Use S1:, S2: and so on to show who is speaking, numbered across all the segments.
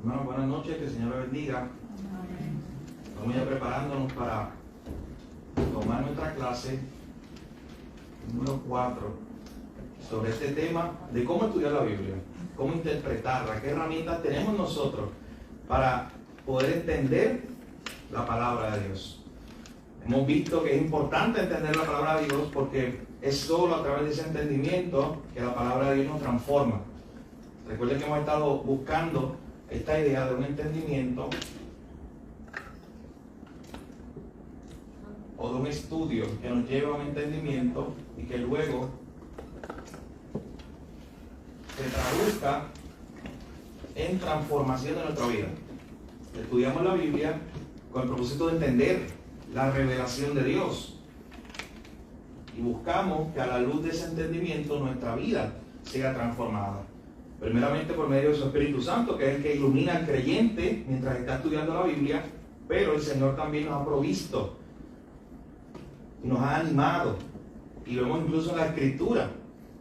S1: Hermanos, buenas noches, que el Señor les bendiga. Estamos ya preparándonos para tomar nuestra clase número 4 sobre este tema de cómo estudiar la Biblia, cómo interpretarla, qué herramientas tenemos nosotros para poder entender la palabra de Dios. Hemos visto que es importante entender la palabra de Dios porque es solo a través de ese entendimiento que la palabra de Dios nos transforma. Recuerden que hemos estado buscando esta idea de un entendimiento o de un estudio que nos lleve a un entendimiento y que luego se traduzca en transformación de nuestra vida. Estudiamos la Biblia con el propósito de entender la revelación de Dios y buscamos que a la luz de ese entendimiento nuestra vida sea transformada. Primeramente por medio de su Espíritu Santo, que es el que ilumina al creyente mientras está estudiando la Biblia, pero el Señor también nos ha provisto y nos ha animado, y vemos incluso en la Escritura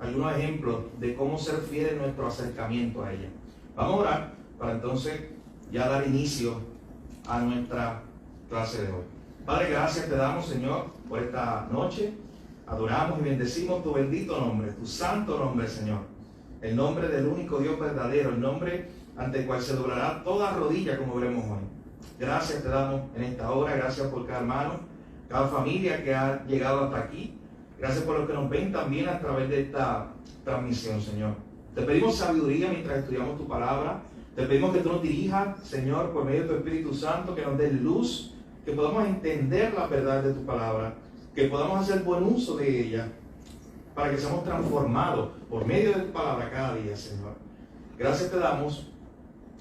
S1: algunos ejemplos de cómo ser fiel en nuestro acercamiento a ella. Vamos a orar para entonces ya dar inicio a nuestra clase de hoy. Padre, gracias te damos, Señor, por esta noche. Adoramos y bendecimos tu bendito nombre, tu santo nombre, Señor. El nombre del único Dios verdadero, el nombre ante el cual se doblará toda rodilla, como veremos hoy. Gracias te damos en esta hora, gracias por cada hermano, cada familia que ha llegado hasta aquí. Gracias por los que nos ven también a través de esta transmisión, Señor. Te pedimos sabiduría mientras estudiamos tu palabra. Te pedimos que tú nos dirijas, Señor, por medio de tu Espíritu Santo, que nos des luz, que podamos entender la verdad de tu palabra, que podamos hacer buen uso de ella, para que seamos transformados por medio de tu palabra cada día, Señor. Gracias te damos.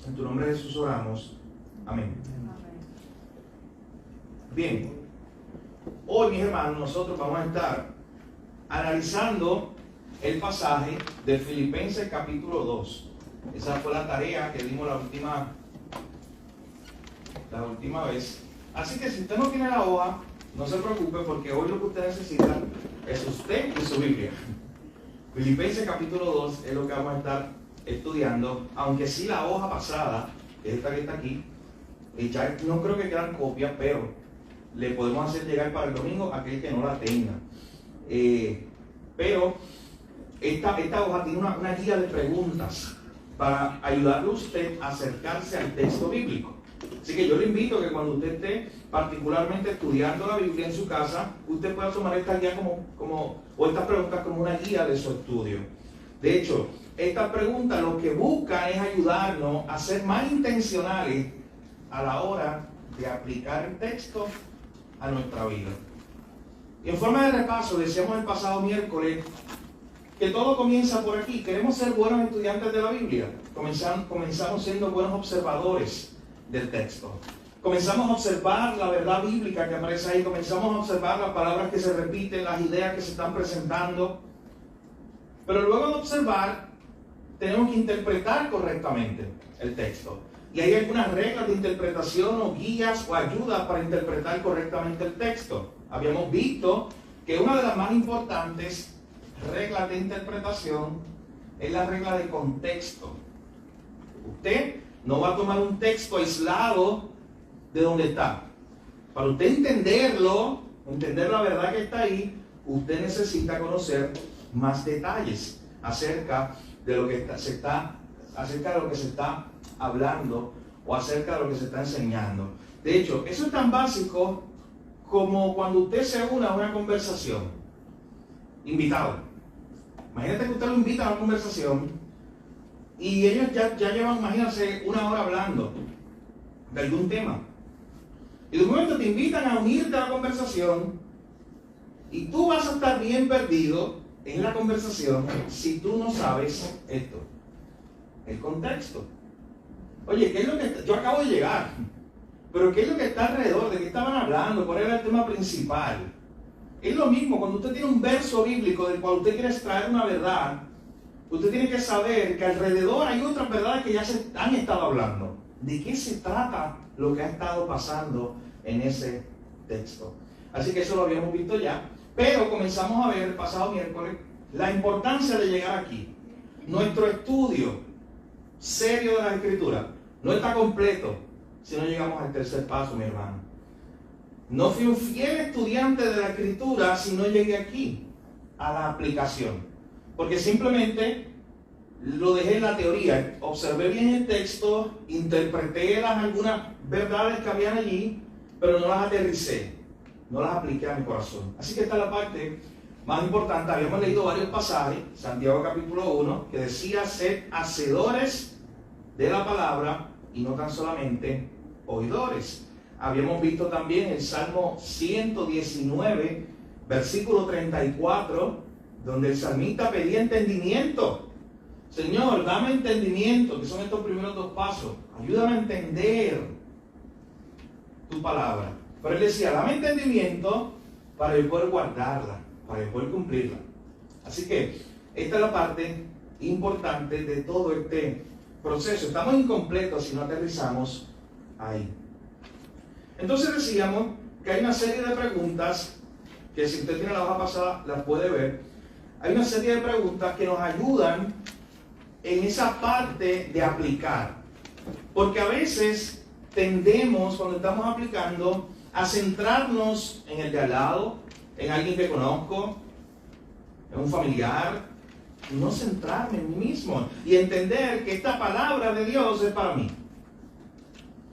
S1: En tu nombre, Jesús, oramos. Amén. Bien. Hoy, mis hermanos, nosotros vamos a estar analizando el pasaje de Filipenses capítulo 2. Esa fue la tarea que dimos la última vez. Así que si usted no tiene la hoja, no se preocupe, porque hoy lo que usted necesita es usted y su Biblia. Filipenses capítulo 2 es lo que vamos a estar estudiando, aunque sí la hoja pasada, esta que está aquí, y ya no creo que quedan copias, pero le podemos hacer llegar para el domingo a aquel que no la tenga. Pero esta hoja tiene una guía de preguntas para ayudarle a usted a acercarse al texto bíblico. Así que yo le invito a que cuando usted esté particularmente estudiando la Biblia en su casa, usted pueda tomar esta guía o estas preguntas como una guía de su estudio. De hecho, estas preguntas lo que buscan es ayudarnos a ser más intencionales a la hora de aplicar el texto a nuestra vida. Y en forma de repaso, decíamos el pasado miércoles que todo comienza por aquí. Queremos ser buenos estudiantes de la Biblia. Comenzamos siendo buenos observadores del texto. Comenzamos a observar la verdad bíblica que aparece ahí. Comenzamos a observar las palabras que se repiten, las ideas que se están presentando. Pero luego de observar, tenemos que interpretar correctamente el texto. Y hay algunas reglas de interpretación o guías o ayudas para interpretar correctamente el texto. Habíamos visto que una de las más importantes reglas de interpretación es la regla de contexto. Usted no va a tomar un texto aislado de donde está. Para usted entenderlo, entender la verdad que está ahí, usted necesita conocer más detalles acerca de lo que se está hablando o acerca de lo que se está enseñando. De hecho, eso es tan básico como cuando usted se une a una conversación. Invitado. Imagínate que usted lo invita a una conversación y ellos ya llevan, imagínense, una hora hablando de algún tema. Y de un momento te invitan a unirte a la conversación y tú vas a estar bien perdido en la conversación si tú no sabes esto, el contexto. Oye, ¿qué es lo que yo acabo de llegar? Pero ¿qué es lo que está alrededor? ¿De qué estaban hablando? ¿Cuál era el tema principal? Es lo mismo cuando usted tiene un verso bíblico del cual usted quiere extraer una verdad. Usted tiene que saber que alrededor hay otras verdades que ya se han estado hablando. ¿De qué se trata lo que ha estado pasando en ese texto? Así que eso lo habíamos visto ya. Pero comenzamos a ver el pasado miércoles la importancia de llegar aquí. Nuestro estudio serio de la Escritura no está completo si no llegamos al tercer paso, mi hermano. No fui un fiel estudiante de la Escritura si no llegué aquí, a la aplicación. Porque simplemente lo dejé en la teoría, observé bien el texto, interpreté algunas verdades que habían allí, pero no las aterricé, no las apliqué a mi corazón. Así que esta es la parte más importante. Habíamos leído varios pasajes, Santiago capítulo 1, que decía: sed hacedores de la palabra y no tan solamente oidores. Habíamos visto también el Salmo 119, versículo 34, donde el salmista pedía entendimiento. Señor, dame entendimiento, que son estos primeros dos pasos. Ayúdame a entender tu palabra. Pero él decía: dame entendimiento para yo poder guardarla, para yo poder cumplirla. Así que esta es la parte importante de todo este proceso. Estamos incompletos si no aterrizamos ahí. Entonces decíamos que hay una serie de preguntas que, si usted tiene la hoja pasada, las puede ver. Hay una serie de preguntas que nos ayudan en esa parte de aplicar. Porque a veces tendemos, cuando estamos aplicando, a centrarnos en el de al lado, en alguien que conozco, en un familiar, y no centrarme en mí mismo y entender que esta palabra de Dios es para mí.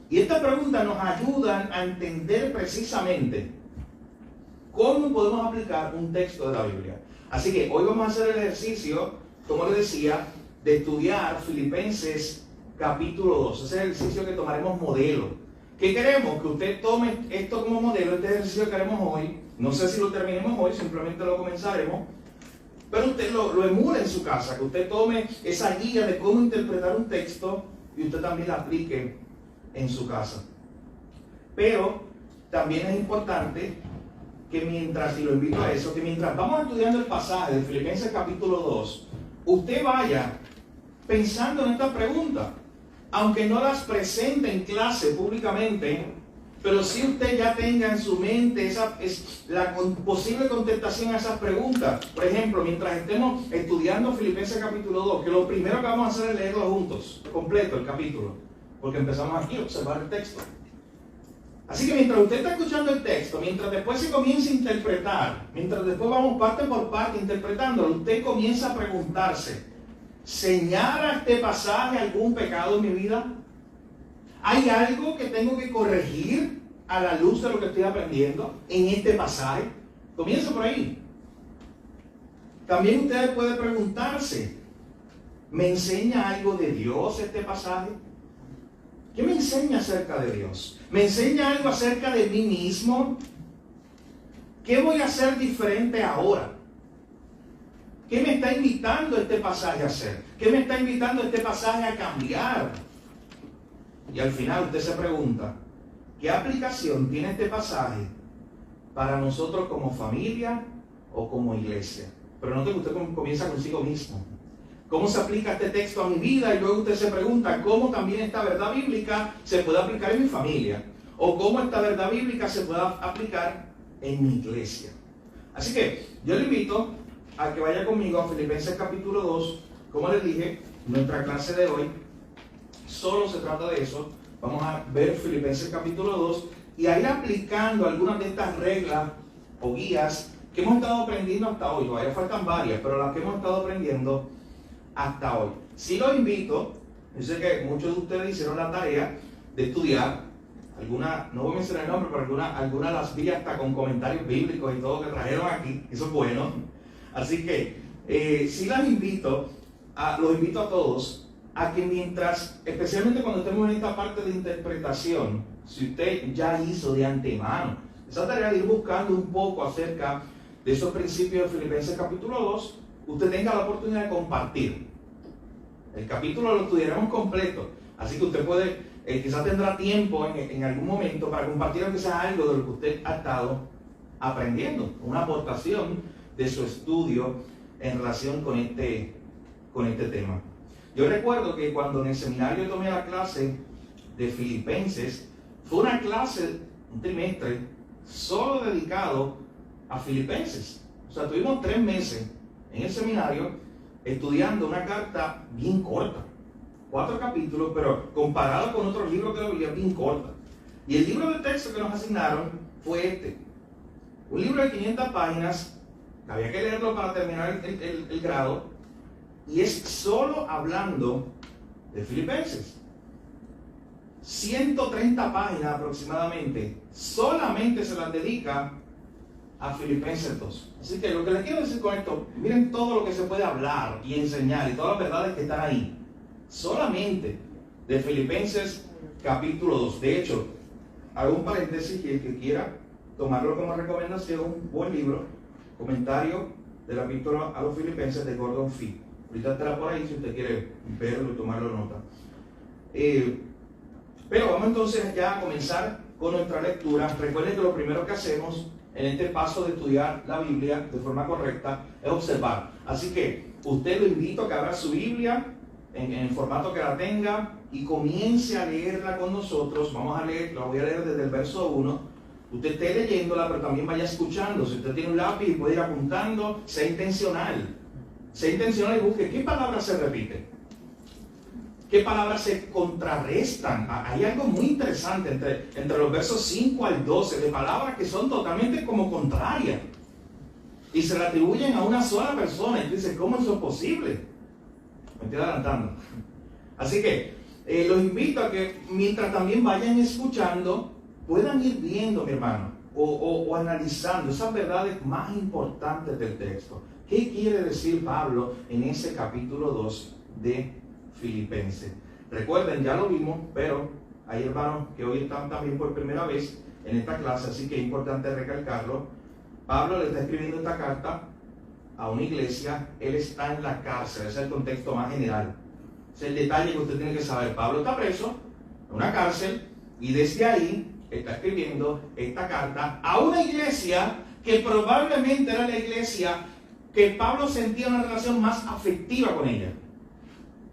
S1: Y estas preguntas nos ayudan a entender precisamente cómo podemos aplicar un texto de la Biblia. Así que hoy vamos a hacer el ejercicio, como les decía, de estudiar Filipenses capítulo 2. Ese es el ejercicio que tomaremos modelo. ¿Qué queremos? Que usted tome esto como modelo, este ejercicio que haremos hoy. No sé si lo terminemos hoy, simplemente lo comenzaremos. Pero usted lo emule en su casa, que usted tome esa guía de cómo interpretar un texto y usted también la aplique en su casa. Pero también es importante que mientras, y lo invito a eso, que mientras vamos estudiando el pasaje de Filipenses capítulo 2, usted vaya pensando en esta pregunta, aunque no las presente en clase públicamente, pero si usted ya tenga en su mente la posible contestación a esas preguntas. Por ejemplo, mientras estemos estudiando Filipenses capítulo 2, que lo primero que vamos a hacer es leerlo juntos, completo el capítulo, porque empezamos aquí a observar el texto. Así que mientras usted está escuchando el texto, mientras después se comienza a interpretar, mientras después vamos parte por parte interpretándolo, usted comienza a preguntarse: ¿señala este pasaje algún pecado en mi vida? ¿Hay algo que tengo que corregir a la luz de lo que estoy aprendiendo en este pasaje? Comienzo por ahí. También usted puede preguntarse: ¿me enseña algo de Dios este pasaje? ¿Qué me enseña acerca de Dios? ¿Me enseña algo acerca de mí mismo? ¿Qué voy a hacer diferente ahora? ¿Qué me está invitando este pasaje a hacer? ¿Qué me está invitando este pasaje a cambiar? Y al final usted se pregunta: ¿qué aplicación tiene este pasaje para nosotros como familia o como iglesia? Pero note que usted comienza consigo mismo. ¿Cómo se aplica este texto a mi vida? Y luego usted se pregunta: ¿cómo también esta verdad bíblica se puede aplicar en mi familia? ¿O cómo esta verdad bíblica se puede aplicar en mi iglesia? Así que yo le invito a que vaya conmigo a Filipenses capítulo 2. Como les dije, nuestra clase de hoy solo se trata de eso. Vamos a ver Filipenses capítulo 2 y a ir aplicando algunas de estas reglas o guías que hemos estado aprendiendo hasta hoy. Todavía faltan varias, pero las que hemos estado aprendiendo hasta hoy. Sí los invito, yo sé que muchos de ustedes hicieron la tarea de estudiar alguna, no voy a mencionar el nombre, pero alguna de las vi hasta con comentarios bíblicos y todo que trajeron aquí. Eso es bueno. Así que sí los invito a todos a que mientras, especialmente cuando estemos en esta parte de interpretación, si usted ya hizo de antemano esa tarea de ir buscando un poco acerca de esos principios de Filipenses capítulo 2, usted tenga la oportunidad de compartir. El capítulo lo estudiaremos completo, así que usted puede, quizás tendrá tiempo en algún momento para compartir aunque sea algo de lo que usted ha estado aprendiendo, una aportación de su estudio en relación con este tema. Yo recuerdo que cuando en el seminario tomé la clase de Filipenses, fue una clase, un trimestre, solo dedicado a Filipenses. O sea, tuvimos 3 meses en el seminario estudiando una carta bien corta. 4 capítulos, pero comparado con otros libros de la Biblia, bien corta. Y el libro de texto que nos asignaron fue este. Un libro de 500 páginas, había que leerlo para terminar el grado, y es solo hablando de Filipenses. 130 páginas aproximadamente, solamente se las dedica a Filipenses 2. Así que lo que les quiero decir con esto, miren todo lo que se puede hablar y enseñar y todas las verdades que están ahí, solamente de Filipenses capítulo 2. De hecho, hago un paréntesis y el que quiera tomarlo como recomendación, un buen libro, comentario de la epístola a los Filipenses de Gordon Fee. Ahorita estará por ahí si usted quiere verlo y tomarlo nota. Pero vamos entonces ya a comenzar con nuestra lectura. Recuerden que lo primero que hacemos en este paso de estudiar la Biblia de forma correcta es observar. Así que usted lo invito a que abra su Biblia en el formato que la tenga y comience a leerla con nosotros. Vamos a leer, la voy a leer desde el verso 1. Usted esté leyéndola, pero también vaya escuchando. Si usted tiene un lápiz y puede ir apuntando, sea intencional. Sea intencional y busque qué palabras se repiten. ¿Qué palabras se contrarrestan? Hay algo muy interesante entre los versos 5 al 12, de palabras que son totalmente como contrarias. Y se le atribuyen a una sola persona. Y dice, ¿cómo eso es posible? Me estoy adelantando. Así que los invito a que mientras también vayan escuchando, puedan ir viendo, mi hermano, o analizando esas verdades más importantes del texto. ¿Qué quiere decir Pablo en ese capítulo 2 de Filipenses? Recuerden, ya lo vimos, pero hay hermanos que hoy están también por primera vez en esta clase, así que es importante recalcarlo. Pablo le está escribiendo esta carta a una iglesia, él está en la cárcel, ese es el contexto más general. Es el detalle que usted tiene que saber. Pablo está preso en una cárcel y desde ahí está escribiendo esta carta a una iglesia que probablemente era la iglesia que Pablo sentía una relación más afectiva con ella.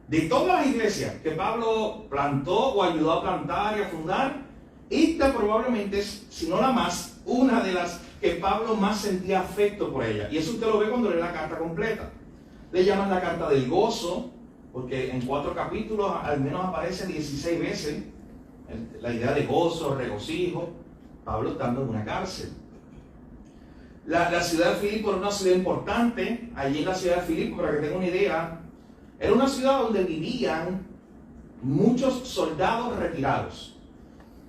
S1: De todas las iglesias que Pablo plantó o ayudó a plantar y a fundar, esta probablemente es, si no la más, una de las que Pablo más sentía afecto por ella. Y eso usted lo ve cuando lee la carta completa. Le llaman la carta del gozo, porque en 4 capítulos al menos aparece 16 veces la idea de gozo, regocijo, Pablo estando en una cárcel. La ciudad de Filipo era una ciudad importante. Allí en la ciudad de Filipo, para que tengan una idea, era una ciudad donde vivían muchos soldados retirados.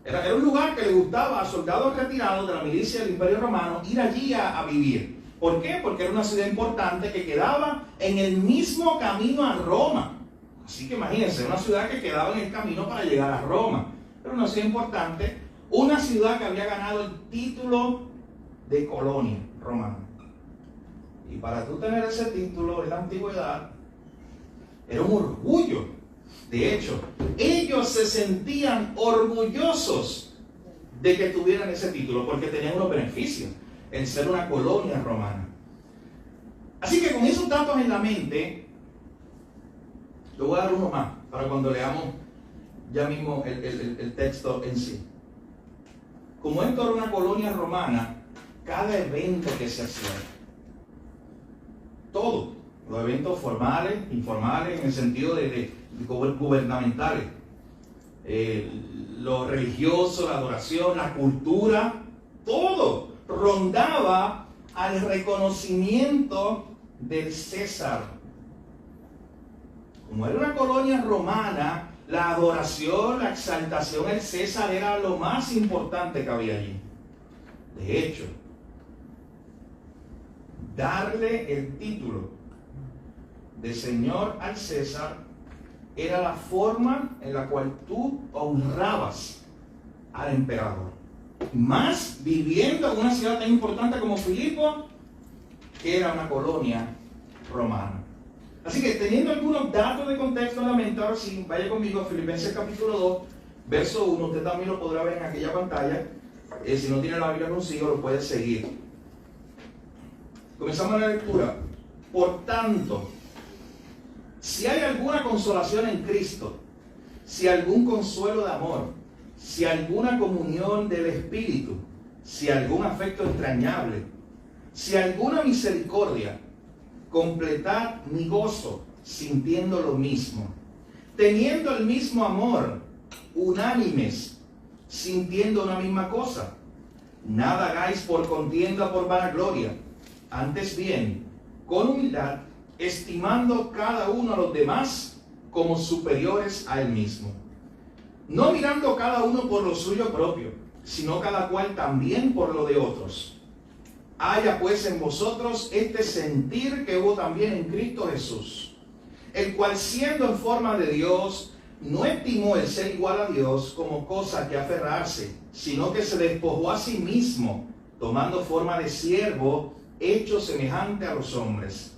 S1: Era un lugar que le gustaba a soldados retirados de la milicia del Imperio Romano ir allí a vivir. ¿Por qué? Porque era una ciudad importante que quedaba en el mismo camino a Roma. Así que imagínense, una ciudad que quedaba en el camino para llegar a Roma. Era una ciudad importante, una ciudad que había ganado el título de colonia romana. Y para tú tener ese título en la antigüedad, era un orgullo. De hecho, ellos se sentían orgullosos de que tuvieran ese título, porque tenían unos beneficios en ser una colonia romana. Así que con esos datos en la mente, le voy a dar uno más, para cuando leamos ya mismo el texto en sí. Como esto era una colonia romana, cada evento que se hacía, todo, los eventos formales, informales, en el sentido de gubernamentales, lo religioso, la adoración, la cultura, todo rondaba al reconocimiento del César. Como era una colonia romana, la adoración, la exaltación al César era lo más importante que había allí. De hecho, darle el título de Señor al César era la forma en la cual tú honrabas al emperador. Más viviendo en una ciudad tan importante como Filipo, que era una colonia romana. Así que teniendo algunos datos de contexto en la mente, ahora sí, vaya conmigo a Filipenses capítulo 2, verso 1. Usted también lo podrá ver en aquella pantalla. Si no tiene la Biblia consigo, lo puede seguir. Comenzamos la lectura. Por tanto, si hay alguna consolación en Cristo, si algún consuelo de amor, si alguna comunión del Espíritu, si algún afecto entrañable, si alguna misericordia, completad mi gozo sintiendo lo mismo, teniendo el mismo amor, unánimes, sintiendo una misma cosa. Nada hagáis por contienda, por vanagloria, antes bien, con humildad, estimando cada uno a los demás como superiores a él mismo. No mirando cada uno por lo suyo propio, sino cada cual también por lo de otros. Haya pues en vosotros este sentir que hubo también en Cristo Jesús, el cual siendo en forma de Dios, no estimó el ser igual a Dios como cosa que aferrarse, sino que se despojó a sí mismo, tomando forma de siervo, hecho semejante a los hombres.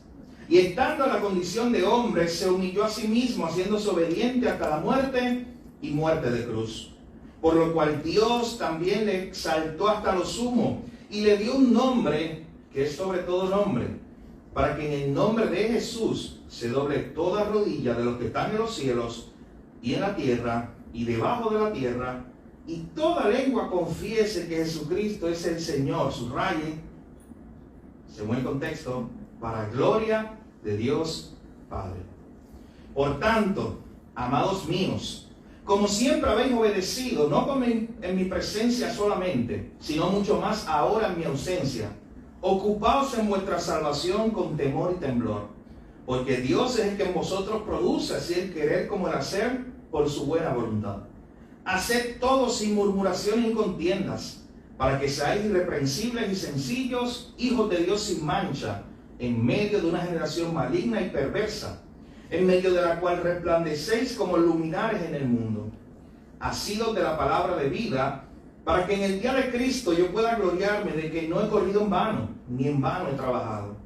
S1: Y estando en la condición de hombre, se humilló a sí mismo, haciéndose obediente hasta la muerte y muerte de cruz. Por lo cual Dios también le exaltó hasta lo sumo y le dio un nombre que es sobre todo nombre, para que en el nombre de Jesús se doble toda rodilla de los que están en los cielos y en la tierra y debajo de la tierra, y toda lengua confiese que Jesucristo es el Señor. Subraye, según el contexto, para gloria de Dios Padre. Por tanto, amados míos, como siempre habéis obedecido, no como en mi presencia solamente, sino mucho más ahora en mi ausencia, ocupaos en vuestra salvación con temor y temblor, porque Dios es el que en vosotros produce así el querer como el hacer por su buena voluntad. Haced todo sin murmuración ni contiendas, para que seáis irreprensibles y sencillos, hijos de Dios sin mancha, en medio de una generación maligna y perversa, en medio de la cual resplandecéis como luminares en el mundo, asidos de la palabra de vida, para que en el día de Cristo yo pueda gloriarme de que no he corrido en vano, ni en vano he trabajado.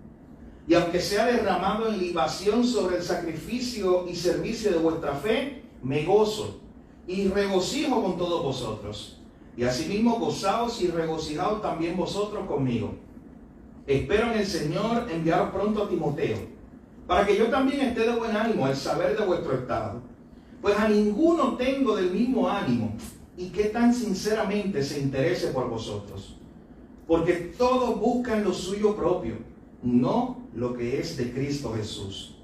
S1: Y aunque sea derramado en libación sobre el sacrificio y servicio de vuestra fe, me gozo y regocijo con todos vosotros. Y asimismo gozaos y regocijaos también vosotros conmigo. Espero en el Señor enviaros pronto a Timoteo, para que yo también esté de buen ánimo al saber de vuestro estado. Pues a ninguno tengo del mismo ánimo, y que tan sinceramente se interese por vosotros. Porque todos buscan lo suyo propio, no lo que es de Cristo Jesús.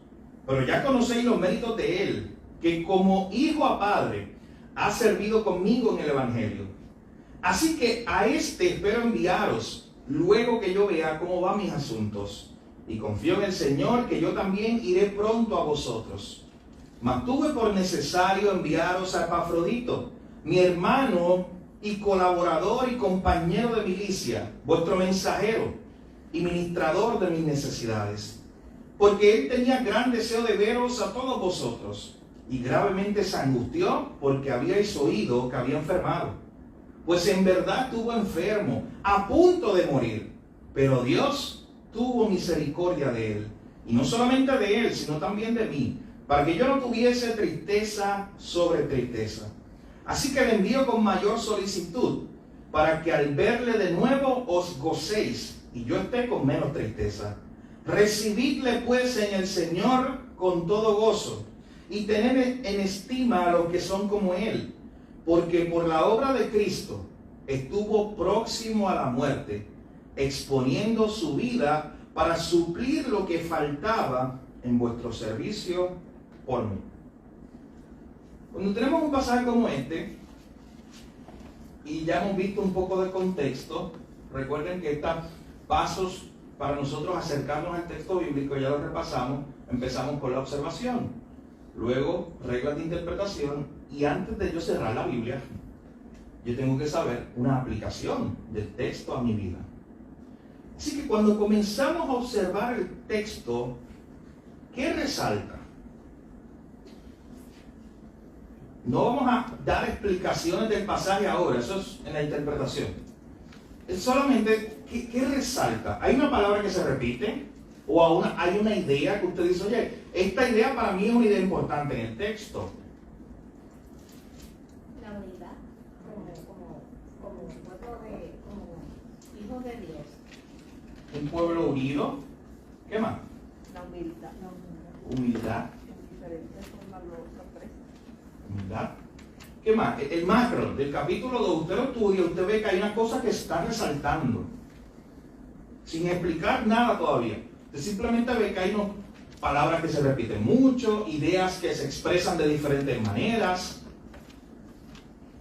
S1: Pero ya conocéis los méritos de Él, que como hijo a padre ha servido conmigo en el Evangelio. Así que a este espero enviaros, luego que yo vea cómo van mis asuntos. Y confío en el Señor que yo también iré pronto a vosotros. Mas tuve por necesario enviaros a Epafrodito, mi hermano y colaborador y compañero de milicia, vuestro mensajero y ministrador de mis necesidades. Porque él tenía gran deseo de veros a todos vosotros, y gravemente se angustió porque habíais oído que había enfermado. Pues en verdad estuvo enfermo, a punto de morir, pero Dios tuvo misericordia de él, y no solamente de él, sino también de mí, para que yo no tuviese tristeza sobre tristeza. Así que le envío con mayor solicitud, para que al verle de nuevo os gocéis, y yo esté con menos tristeza. Recibidle pues en el Señor con todo gozo, y tened en estima a los que son como él, porque por la obra de Cristo estuvo próximo a la muerte, exponiendo su vida para suplir lo que faltaba en vuestro servicio por mí. Cuando tenemos un pasaje como este, y ya hemos visto un poco de contexto, recuerden que estos pasos para nosotros acercarnos al texto bíblico, ya lo repasamos, empezamos con la observación, luego reglas de interpretación, y antes de yo cerrar la Biblia, yo tengo que saber una aplicación del texto a mi vida. Así que cuando comenzamos a observar el texto, ¿qué resalta? No vamos a dar explicaciones del pasaje ahora, eso es en la interpretación. Es solamente, ¿qué resalta? ¿Hay una palabra que se repite? ¿O hay una idea que usted dice, oye, esta idea para mí es una idea importante en el texto?
S2: La unidad, como un pueblo como hijos de Dios.
S1: Un pueblo unido. ¿Qué más?
S2: La humildad.
S1: Humildad.
S2: En diferentes formas lo expresa.
S1: Humildad. ¿Qué más? El macro del capítulo 2, usted lo estudia, usted ve que hay una cosa que está resaltando, sin explicar nada todavía. Usted simplemente ve que hay palabras que se repiten mucho, ideas que se expresan de diferentes maneras.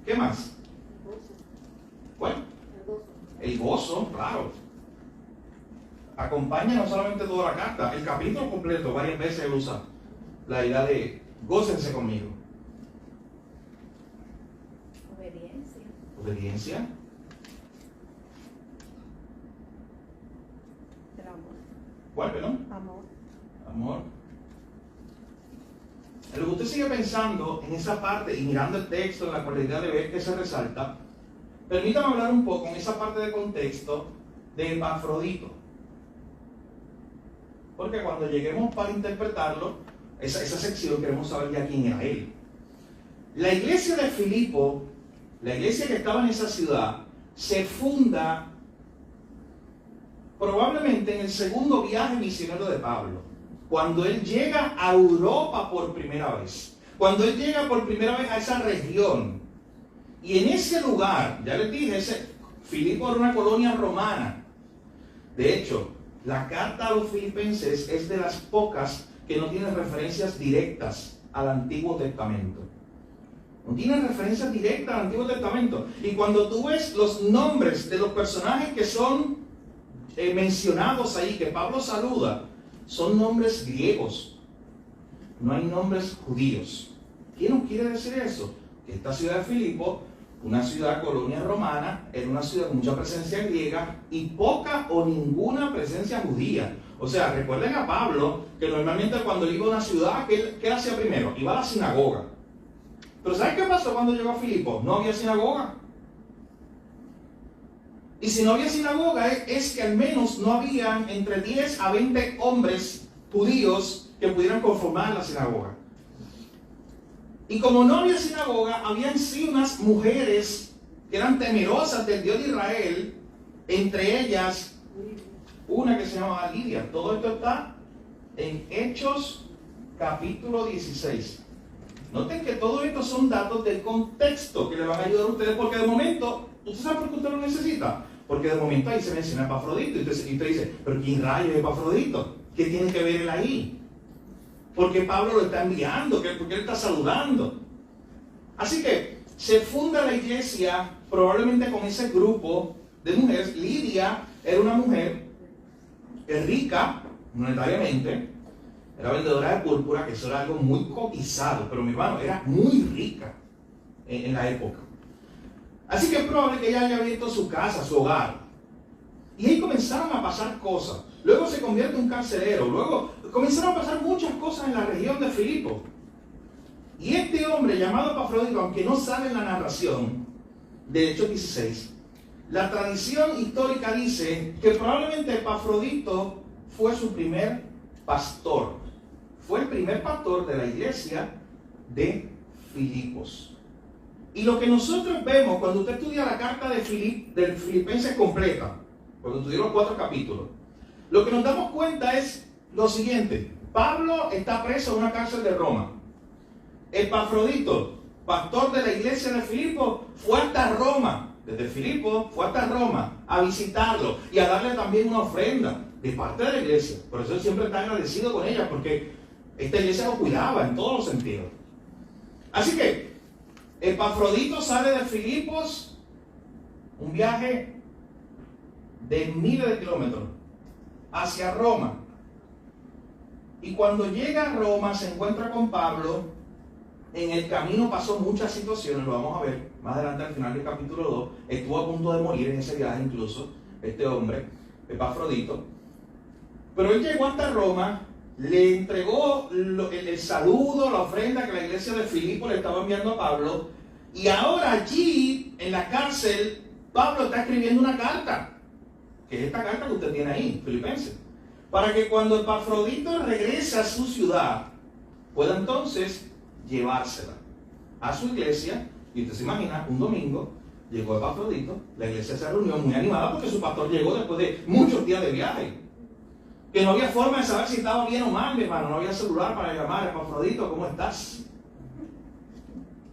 S1: ¿Qué más? Bueno, el gozo, claro. Acompaña no solamente toda la carta, el capítulo completo, varias veces él usa la idea de gócense conmigo.
S2: Obediencia.
S1: Obediencia.
S2: El amor.
S1: ¿Cuál, perdón?
S2: Amor.
S1: Amor. En lo que usted sigue pensando en esa parte y mirando el texto, en la cualidad de ver que se resalta, permítame hablar un poco en esa parte de contexto de Epafrodito. Porque cuando lleguemos para interpretarlo, esa sección queremos saber ya quién era él. La iglesia de Filipo, la iglesia que estaba en esa ciudad, se funda probablemente en el segundo viaje misionero de Pablo, cuando él llega a Europa por primera vez, cuando él llega por primera vez a esa región. Y en ese lugar, ya les dije, Filipo era una colonia romana. De hecho, la carta a los filipenses es de las pocas que no tiene referencias directas al Antiguo Testamento. No tiene referencias directas al Antiguo Testamento. Y cuando tú ves los nombres de los personajes que son mencionados ahí, que Pablo saluda, son nombres griegos. No hay nombres judíos. ¿Qué nos quiere decir eso? Que esta ciudad de Filipo, una ciudad colonia romana, era una ciudad con mucha presencia griega y poca o ninguna presencia judía. O sea, recuerden a Pablo que normalmente cuando iba a una ciudad, ¿qué hacía primero? Iba a la sinagoga. Pero ¿sabes qué pasó cuando llegó a Filipo? No había sinagoga. Y si no había sinagoga, es que al menos no habían entre 10 a 20 hombres judíos que pudieran conformar la sinagoga. Y como no había sinagoga, habían sí unas mujeres que eran temerosas del Dios de Israel, entre ellas una que se llamaba Lidia. Todo esto está en Hechos capítulo 16. Noten que todo esto son datos del contexto que le van a ayudar a ustedes, porque de momento, ¿usted sabe por qué usted lo necesita? Porque de momento ahí se menciona Epafrodito, y usted dice, ¿pero quién rayos es Epafrodito? ¿Qué tiene que ver él ahí? Porque Pablo lo está enviando, porque él está saludando. Así que se funda la iglesia probablemente con ese grupo de mujeres. Lidia era una mujer rica, monetariamente, era vendedora de púrpura, que eso era algo muy cotizado, pero mi hermano, era muy rica en la época. Así que es probable que ella haya abierto su casa, su hogar. Y ahí comenzaron a pasar cosas. Luego se convierte en un carcelero. Luego comenzaron a pasar muchas cosas en la región de Filipo. Y este hombre llamado Epafrodito, aunque no sale en la narración de Hechos 16, la tradición histórica dice que probablemente Epafrodito fue su primer pastor. Fue el primer pastor de la iglesia de Filipos. Y lo que nosotros vemos cuando usted estudia la carta de Filipenses completa, cuando estudia los 4 capítulos, lo que nos damos cuenta es lo siguiente. Pablo está preso en una cárcel de Roma. Epafrodito, pastor de la iglesia de Filipo, fue hasta Roma. Desde Filipo fue hasta Roma a visitarlo y a darle también una ofrenda de parte de la iglesia. Por eso él siempre está agradecido con ella, porque esta iglesia lo cuidaba en todos los sentidos. Así que Epafrodito sale de Filipos, un viaje de miles de kilómetros, hacia Roma. Y cuando llega a Roma se encuentra con Pablo. En el camino pasó muchas situaciones, lo vamos a ver más adelante al final del capítulo 2. Estuvo a punto de morir en ese viaje incluso, este hombre, Epafrodito. Pero él llegó hasta Roma, le entregó el saludo, la ofrenda que la iglesia de Filipo le estaba enviando a Pablo. Y ahora allí, en la cárcel, Pablo está escribiendo una carta, que es esta carta que usted tiene ahí, Filipenses, para que cuando Epafrodito regrese a su ciudad, pueda entonces llevársela a su iglesia. Y usted se imagina, un domingo llegó Epafrodito, la iglesia se reunió muy animada porque su pastor llegó después de muchos días de viaje, que no había forma de saber si estaba bien o mal, mi hermano, no había celular para llamar a Epafrodito, ¿cómo estás?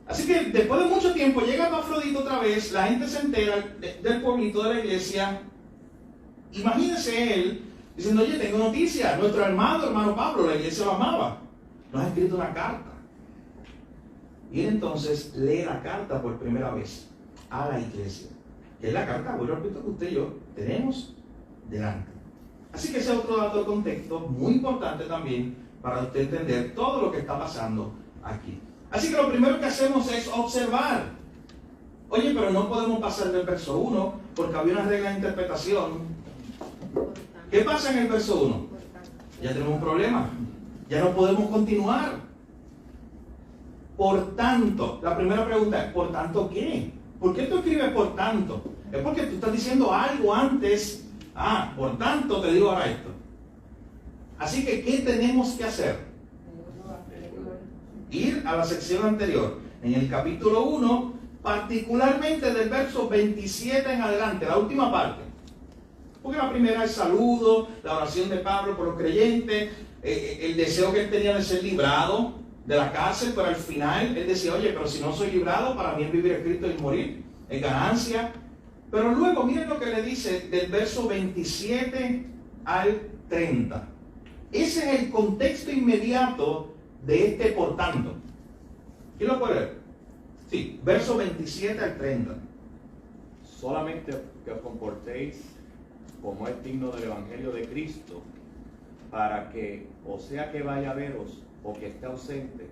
S1: Así que después de mucho tiempo llega Epafrodito otra vez, la gente se entera del pueblito de la iglesia. Imagínese él diciendo, oye, tengo noticias, nuestro hermano Pablo, la iglesia lo amaba, nos ha escrito una carta. Y él entonces lee la carta por primera vez a la iglesia, que es la carta, bueno, repito, que usted y yo tenemos delante. Así que ese es otro dato de contexto muy importante también para usted entender todo lo que está pasando aquí. Así que lo primero que hacemos es observar. Oye, pero no podemos pasar del verso 1 porque había una regla de interpretación. ¿Qué pasa en el verso 1? Ya tenemos un problema. Ya no podemos continuar. Por tanto, la primera pregunta es, ¿por tanto qué? ¿Por qué tú escribes por tanto? Es porque tú estás diciendo algo antes. Por tanto te digo ahora esto. Así que, ¿qué tenemos que hacer? Ir a la sección anterior. En el capítulo 1, particularmente del verso 27 en adelante, la última parte. Porque la primera es saludo, la oración de Pablo por los creyentes, el deseo que él tenía de ser librado de la cárcel, pero al final él decía, oye, pero si no soy librado, para mí es vivir es Cristo y morir, es ganancia. Pero luego, miren lo que le dice del verso 27 al 30. Ese es el contexto inmediato de este por tanto. ¿Quién lo puede leer? Sí, verso 27 al 30.
S3: Solamente que os comportéis como es digno del Evangelio de Cristo, para que, o sea que vaya a veros o que esté ausente,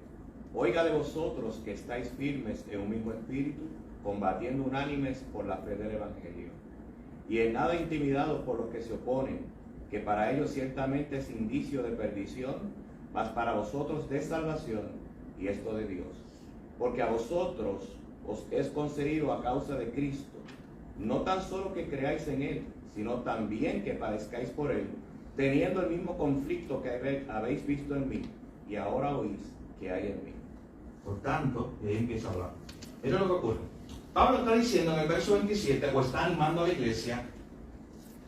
S3: oiga de vosotros que estáis firmes en un mismo espíritu, combatiendo unánimes por la fe del Evangelio, y en nada intimidados por los que se oponen, que para ellos ciertamente es indicio de perdición, mas para vosotros de salvación, y esto de Dios. Porque a vosotros os es concedido a causa de Cristo, no tan solo que creáis en Él, sino también que padezcáis por Él, teniendo el mismo conflicto que habéis visto en mí, y ahora oís que hay en mí.
S1: Por tanto, y ahí empieza a hablar. Mira lo que ocurre. Pablo está diciendo en el verso 27, o está animando a la iglesia,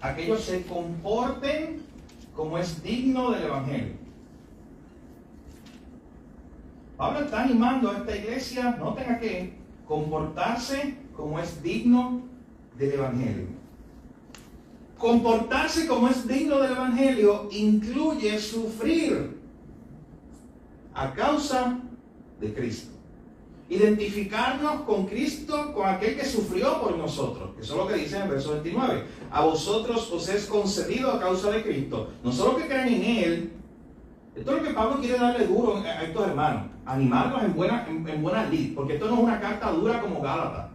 S1: a que ellos se comporten como es digno del Evangelio. Pablo está animando a esta iglesia, noten aquí, comportarse como es digno del Evangelio. Comportarse como es digno del Evangelio incluye sufrir a causa de Cristo. Identificarnos con Cristo, con aquel que sufrió por nosotros. Eso es lo que dice en el verso 29. A vosotros os es concedido a causa de Cristo. No solo que crean en Él. Esto es lo que Pablo quiere darle duro a estos hermanos. Animarlos en buena lid. Porque esto no es una carta dura como Gálatas.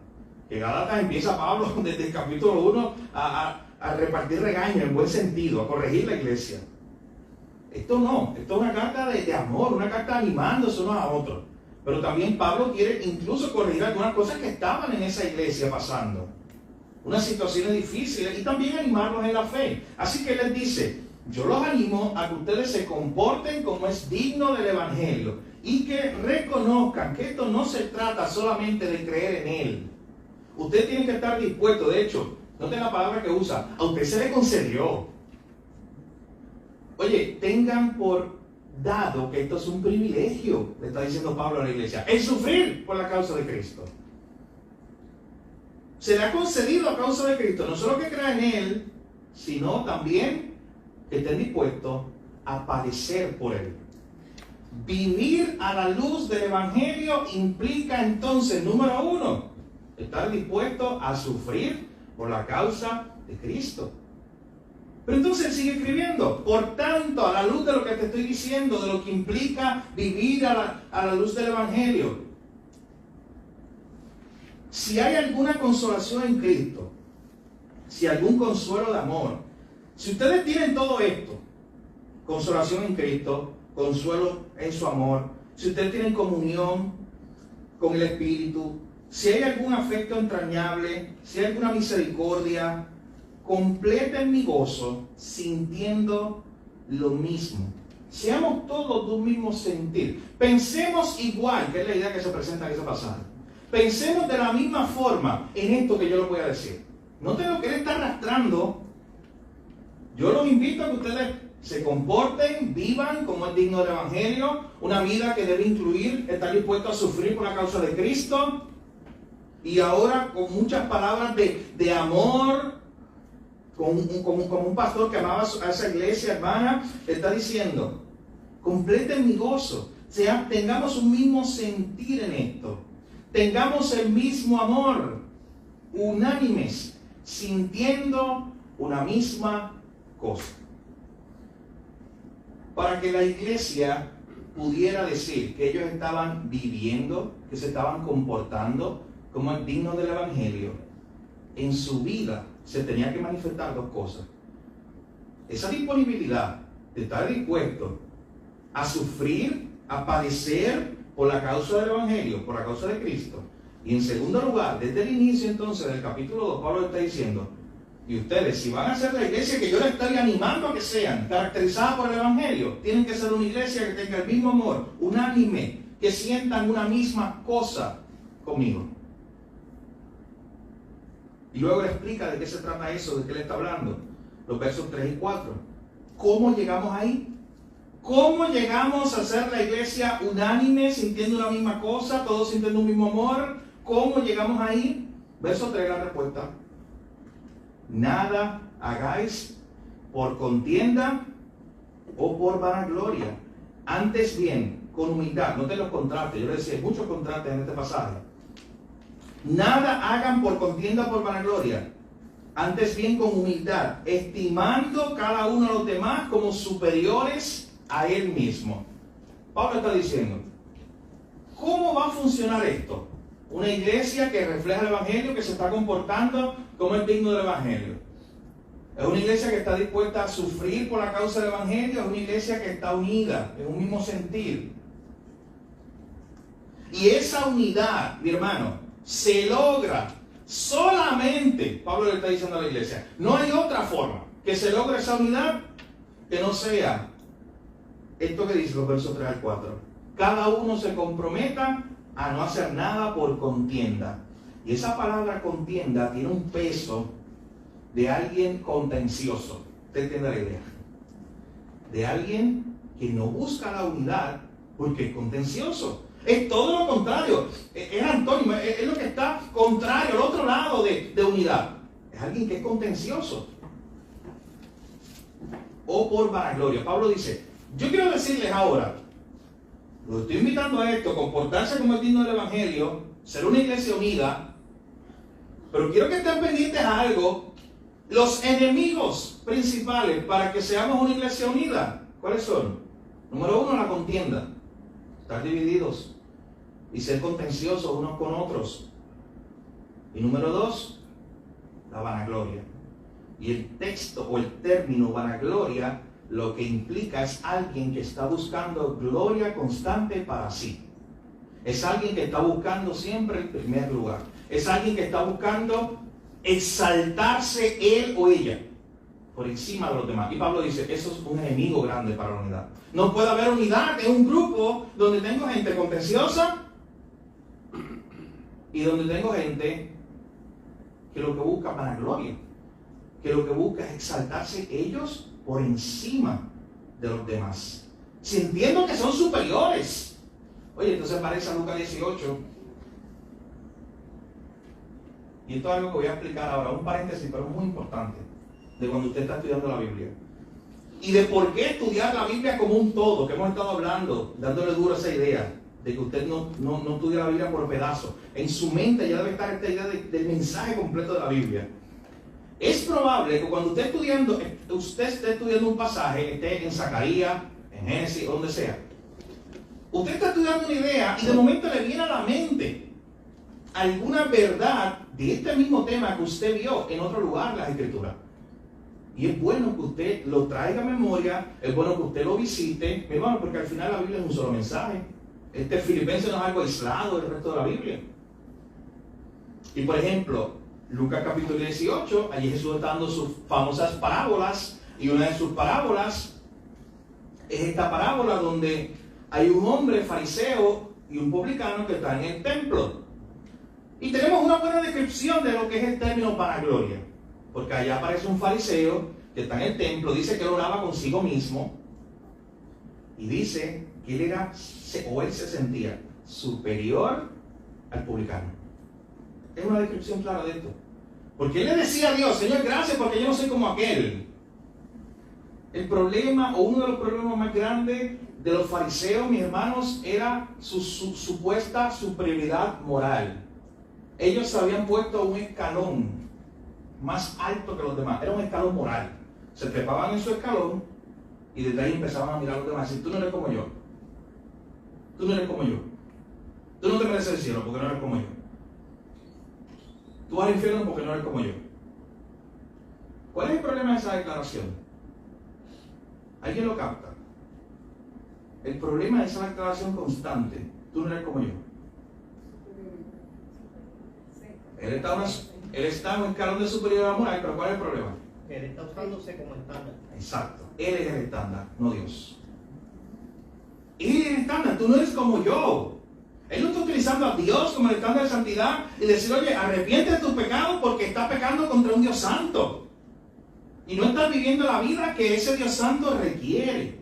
S1: Que Gálatas empieza Pablo desde el capítulo 1 a repartir regaños en buen sentido, a corregir la iglesia. Esto no. Esto es una carta de amor, una carta animándose unos a otros. Pero también Pablo quiere incluso corregir algunas cosas que estaban en esa iglesia pasando. Unas situaciones difíciles y también animarlos en la fe. Así que él les dice, yo los animo a que ustedes se comporten como es digno del Evangelio y que reconozcan que esto no se trata solamente de creer en Él. Usted tiene que estar dispuesto, de hecho, noten la palabra que usa, a usted se le concedió. Oye, tengan por dado que esto es un privilegio, le está diciendo Pablo a la iglesia, el sufrir por la causa de Cristo. Se le ha concedido a causa de Cristo, no solo que crean en Él, sino también que estén dispuestos a padecer por Él. Vivir a la luz del Evangelio implica entonces, número 1, estar dispuesto a sufrir por la causa de Cristo. Pero entonces sigue escribiendo, por tanto, a la luz de lo que te estoy diciendo, de lo que implica vivir a la luz del Evangelio, si hay alguna consolación en Cristo, si hay algún consuelo de amor, si ustedes tienen todo esto, consolación en Cristo, consuelo en su amor, si ustedes tienen comunión con el Espíritu, si hay algún afecto entrañable, si hay alguna misericordia, completen mi gozo sintiendo lo mismo. Seamos todos de un mismo sentir. Pensemos igual, que es la idea que se presenta en ese pasaje. Pensemos de la misma forma en esto que yo les voy a decir. No tengo que estar arrastrando. Yo los invito a que ustedes se comporten, vivan como es digno del Evangelio, una vida que debe incluir estar dispuesto a sufrir por la causa de Cristo, y ahora con muchas palabras de amor, como un pastor que amaba a esa iglesia hermana, está diciendo, completen mi gozo, tengamos un mismo sentir en esto, tengamos el mismo amor, unánimes, sintiendo una misma cosa. Para que la iglesia pudiera decir que ellos estaban viviendo, que se estaban comportando como es digno del Evangelio, en su vida se tenía que manifestar dos cosas. Esa disponibilidad de estar dispuesto a sufrir, a padecer por la causa del Evangelio, por la causa de Cristo. Y en segundo lugar, desde el inicio entonces del capítulo 2, Pablo está diciendo, y ustedes, si van a ser la iglesia que yo les estoy animando a que sean, caracterizada por el Evangelio, tienen que ser una iglesia que tenga el mismo amor, unánime, que sientan una misma cosa conmigo. Y luego le explica de qué se trata eso, de qué le está hablando. Los versos 3 y 4. ¿Cómo llegamos ahí? ¿Cómo llegamos a ser la iglesia unánime, sintiendo una misma cosa, todos sintiendo un mismo amor? ¿Cómo llegamos ahí? Verso 3, la respuesta. Nada hagáis por contienda o por vanagloria. Antes bien, con humildad. Noten los contrastes. Yo les decía, hay muchos contrastes en este pasaje. Nada hagan por contienda o por vanagloria. Antes bien con humildad, estimando cada uno a los demás como superiores a él mismo. Pablo está diciendo, ¿cómo va a funcionar esto? Una iglesia que refleja el Evangelio, que se está comportando como es digno del Evangelio. Es una iglesia que está dispuesta a sufrir por la causa del Evangelio. Es una iglesia que está unida en un mismo sentir. Y esa unidad, mi hermano, se logra solamente, Pablo le está diciendo a la iglesia, no hay otra forma que se logre esa unidad que no sea esto que dice los versos 3 al 4. Cada uno se comprometa a no hacer nada por contienda. Y esa palabra contienda tiene un peso de alguien contencioso. ¿Usted entiende la idea? De alguien que no busca la unidad porque es contencioso. Es todo lo contrario. Es antónimo, es lo que está contrario, al otro lado de unidad. Es alguien que es contencioso. O por vanagloria. Pablo dice, yo quiero decirles ahora, los estoy invitando a esto, comportarse como el digno del Evangelio, ser una iglesia unida, pero quiero que estén pendientes a algo. Los enemigos principales para que seamos una iglesia unida, ¿cuáles son? Número 1, la contienda. Estar divididos y ser contenciosos unos con otros. Y número 2, la vanagloria. Y el texto o el término vanagloria lo que implica es alguien que está buscando gloria constante para sí. Es alguien que está buscando siempre el primer lugar. Es alguien que está buscando exaltarse él o ella por encima de los demás. Y Pablo dice, eso es un enemigo grande para la unidad. No puede haber unidad en un grupo donde tengo gente contenciosa y donde tengo gente que lo que busca es vanagloria, que lo que busca es exaltarse ellos por encima de los demás, sintiendo que son superiores. Oye, entonces parece a Lucas 18. Y esto es algo que voy a explicar ahora, un paréntesis, pero muy importante, de cuando usted está estudiando la Biblia. Y de por qué estudiar la Biblia como un todo, que hemos estado hablando, dándole duro a esa idea, de que usted no estudia la Biblia por pedazos. En su mente ya debe estar esta idea del mensaje completo de la Biblia. Es probable que cuando usted esté estudiando un pasaje, esté en Zacarías, en Génesis, donde sea, usted está estudiando una idea y de momento le viene a la mente alguna verdad de este mismo tema que usted vio en otro lugar en las Escrituras. Y es bueno que usted lo traiga a memoria, es bueno que usted lo visite, mi hermano, porque al final la Biblia es un solo mensaje. Este Filipenses no es algo aislado del resto de la Biblia. Y por ejemplo, Lucas capítulo 18, allí Jesús está dando sus famosas parábolas, y una de sus parábolas es esta parábola donde hay un hombre fariseo y un publicano que están en el templo. Y tenemos una buena descripción de lo que es el término vanagloria, porque allá aparece un fariseo que está en el templo, dice que él oraba consigo mismo, y dice que él era, o él se sentía superior al publicano. Es una descripción clara de esto. Porque él le decía a Dios, Señor, gracias porque yo no soy como aquel. El problema, o uno de los problemas más grandes de los fariseos, mis hermanos, era su supuesta superioridad moral. Ellos se habían puesto un escalón más alto que los demás. Era un escalón moral. Se trepaban en su escalón y desde ahí empezaban a mirar a los demás y decir, tú no eres como yo. Tú no eres como yo. Tú no te mereces el cielo porque no eres como yo. Tú vas al infierno porque no eres como yo. ¿Cuál es el problema de esa declaración? ¿Alguien lo capta? El problema de esa declaración constante, tú no eres como yo. Él está en un escalón de superioridad moral, pero ¿cuál es el problema?
S4: Él está usándose como estándar.
S1: Exacto. Él es el estándar, no Dios. Él es el estándar, tú no eres como yo. Él no está utilizando a Dios como el estándar de santidad y decir, oye, arrepiente de tus pecados porque estás pecando contra un Dios santo. Y no estás viviendo la vida que ese Dios santo requiere.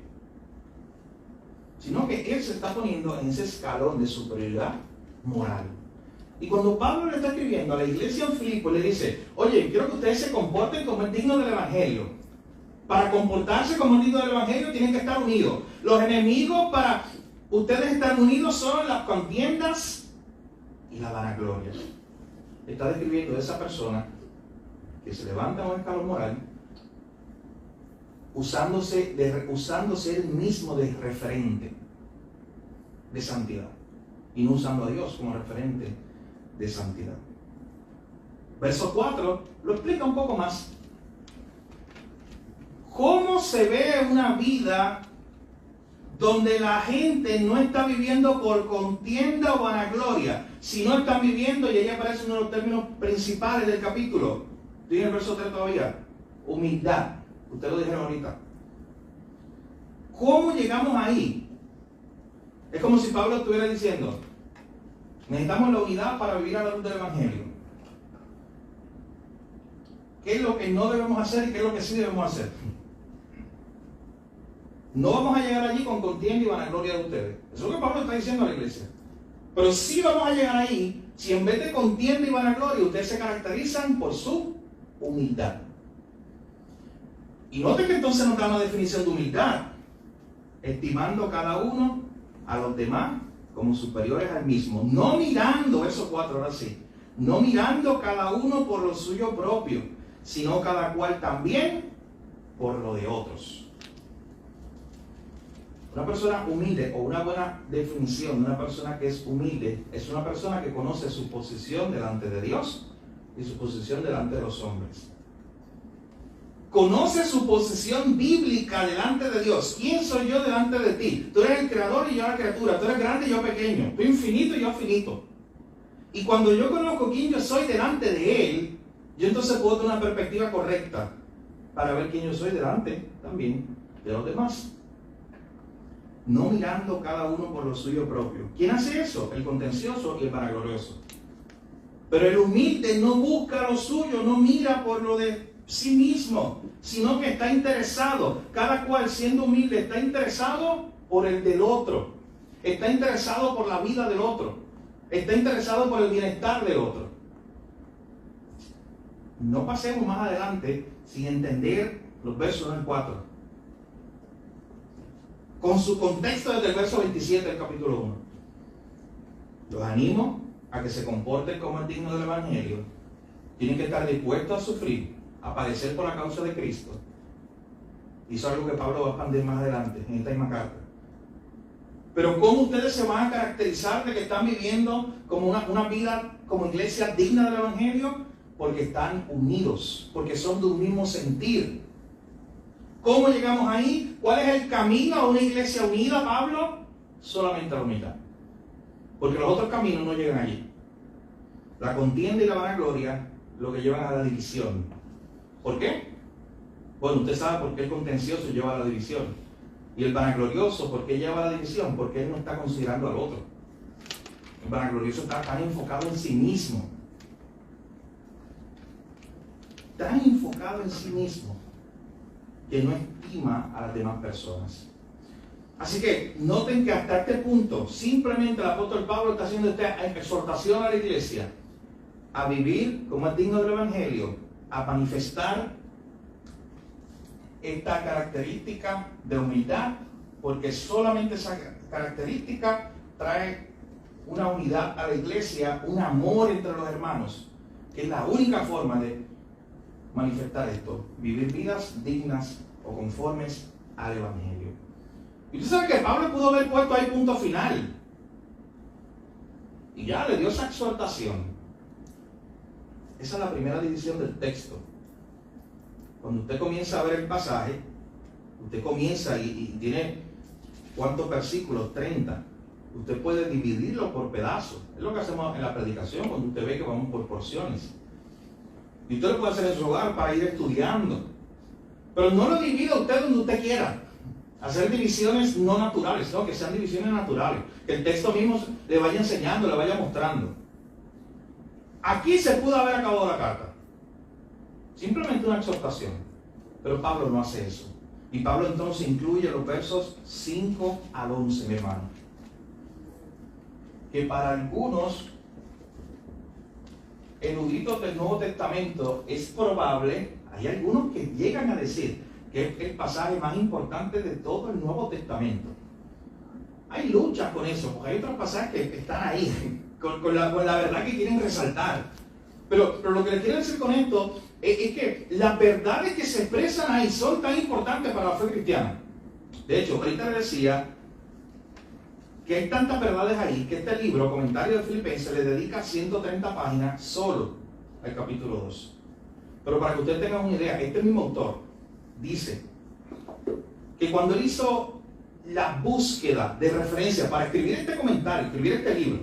S1: Sino que Él se está poniendo en ese escalón de superioridad moral. Y cuando Pablo le está escribiendo a la iglesia en Filipo, le dice, oye, quiero que ustedes se comporten como es digno del Evangelio. Para comportarse como es digno del Evangelio tienen que estar unidos. Los enemigos para ustedes estar unidos son las contiendas y la vanagloria. Está describiendo a esa persona que se levanta en un escalón moral usándose él mismo de referente de santidad y no usando a Dios como referente de santidad. Verso 4 lo explica un poco más. ¿Cómo se ve una vida donde la gente no está viviendo por contienda o vanagloria, sino están viviendo, y ahí aparece uno de los términos principales del capítulo, estoy en el verso 3 todavía, humildad? Ustedes lo dijeron ahorita. ¿Cómo llegamos ahí? Es como si Pablo estuviera diciendo, necesitamos la unidad para vivir a la luz del Evangelio. ¿Qué es lo que no debemos hacer y qué es lo que sí debemos hacer? No vamos a llegar allí con contienda y vanagloria de ustedes. Eso es lo que Pablo está diciendo a la iglesia. Pero sí vamos a llegar ahí si en vez de contienda y vanagloria ustedes se caracterizan por su humildad. Y note que entonces nos da una definición de humildad, estimando cada uno a los demás como superiores al mismo, no mirando, esos 4 ahora sí, no mirando cada uno por lo suyo propio, sino cada cual también por lo de otros. Una persona humilde, o una buena definición de una persona que es humilde, es una persona que conoce su posición delante de Dios y su posición delante de los hombres. Conoce su posición bíblica delante de Dios. ¿Quién soy yo delante de ti? Tú eres el creador y yo la criatura. Tú eres grande y yo pequeño. Tú infinito y yo finito. Y cuando yo conozco quién yo soy delante de Él, yo entonces puedo tener una perspectiva correcta para ver quién yo soy delante también de los demás. No mirando cada uno por lo suyo propio. ¿Quién hace eso? El contencioso y el vanaglorioso. Pero el humilde no busca lo suyo, no mira por lo de sí mismo, sino que está interesado. Cada cual, siendo humilde, está interesado por el del otro. Está interesado por la vida del otro. Está interesado por el bienestar del otro. No pasemos más adelante sin entender los versos 1 al 4. Con su contexto desde el verso 27 del capítulo 1. Los animo a que se comporten como es digno del Evangelio. Tienen que estar dispuestos a sufrir, a padecer por la causa de Cristo. Y eso es algo que Pablo va a expandir más adelante en esta misma carta. Pero ¿cómo ustedes se van a caracterizar de que están viviendo como una vida como iglesia digna del Evangelio? Porque están unidos, porque son de un mismo sentir. ¿Cómo llegamos ahí? ¿Cuál es el camino a una iglesia unida, Pablo? Solamente a la unidad. Porque los otros caminos no llegan allí. La contienda y la vanagloria lo que llevan a la división. ¿Por qué? Bueno, usted sabe por qué el contencioso lleva a la división. Y el vanaglorioso, ¿por qué lleva a la división? Porque él no está considerando al otro. El vanaglorioso está tan enfocado en sí mismo. Tan enfocado en sí mismo que no estima a las demás personas. Así que noten que hasta este punto simplemente el apóstol Pablo está haciendo esta exhortación a la iglesia a vivir como es digno del Evangelio, a manifestar esta característica de humildad, porque solamente esa característica trae una unidad a la iglesia, un amor entre los hermanos, que es la única forma de manifestar esto, vivir vidas dignas o conformes al Evangelio. Y tú sabes que Pablo pudo haber puesto ahí punto final, y ya le dio esa exhortación. Esa es la primera división del texto. Cuando usted comienza a ver el pasaje, usted comienza y tiene, ¿cuántos versículos? 30. Usted puede dividirlo por pedazos. Es lo que hacemos en la predicación, cuando usted ve que vamos por porciones. Y usted lo puede hacer en su hogar para ir estudiando. Pero no lo divida usted donde usted quiera. Hacer divisiones no naturales, no, que sean divisiones naturales. Que el texto mismo le vaya enseñando, le vaya mostrando. Aquí se pudo haber acabado la carta. Simplemente una exhortación. Pero Pablo no hace eso. Y Pablo entonces incluye los versos 5 al 11, mi hermano. Que para algunos eruditos del Nuevo Testamento es probable, hay algunos que llegan a decir que es el pasaje más importante de todo el Nuevo Testamento. Hay luchas con eso, porque hay otros pasajes que están ahí, con la verdad que quieren resaltar. Pero lo que les quiero decir con esto es que las verdades que se expresan ahí son tan importantes para la fe cristiana. De hecho, ahorita les decía que hay tantas verdades ahí que este libro, Comentario de Filipenses, le dedica 130 páginas solo al capítulo 2. Pero para que ustedes tengan una idea, este mismo autor dice que cuando él hizo la búsqueda de referencia para escribir este comentario, escribir este libro,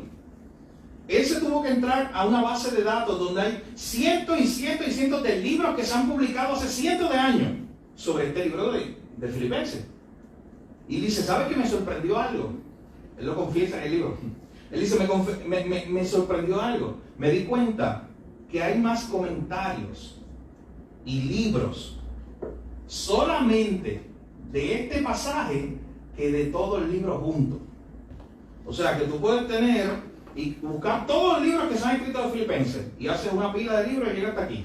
S1: él se tuvo que entrar a una base de datos donde hay cientos y cientos y cientos de libros que se han publicado hace cientos de años sobre este libro de Filipenses. Y dice, ¿sabe qué me sorprendió algo? Él lo confiesa en el libro. Él dice, me sorprendió algo. Me di cuenta que hay más comentarios y libros solamente de este pasaje que de todo el libro junto. O sea, que tú puedes tener y buscar todos los libros que se han escrito de Filipenses y haces una pila de libros y llegas hasta aquí.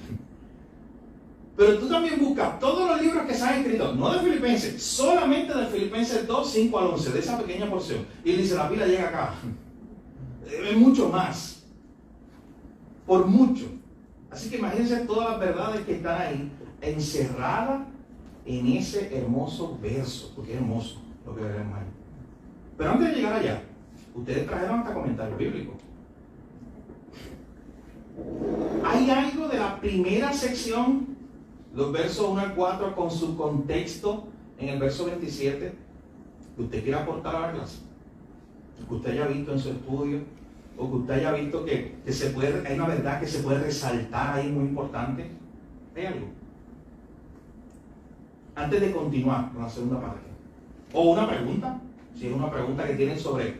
S1: Pero tú también buscas todos los libros que se han escrito, no de Filipenses, solamente de Filipenses 2, 5 al 11, de esa pequeña porción. Y él dice, la pila llega acá. Es mucho más. Por mucho. Así que imagínense todas las verdades que están ahí, encerradas en ese hermoso verso, porque es hermoso lo que veremos ahí. Pero antes de llegar allá, ustedes trajeron hasta comentarios bíblicos. Hay algo de la primera sección, los versos 1 al 4, con su contexto en el verso 27, que usted quiera aportar a la clase, que usted haya visto en su estudio, o que usted haya visto que hay una verdad que se puede resaltar ahí muy importante. ¿Hay algo? Antes de continuar con la segunda parte. O una pregunta, si es una pregunta que tienen sobre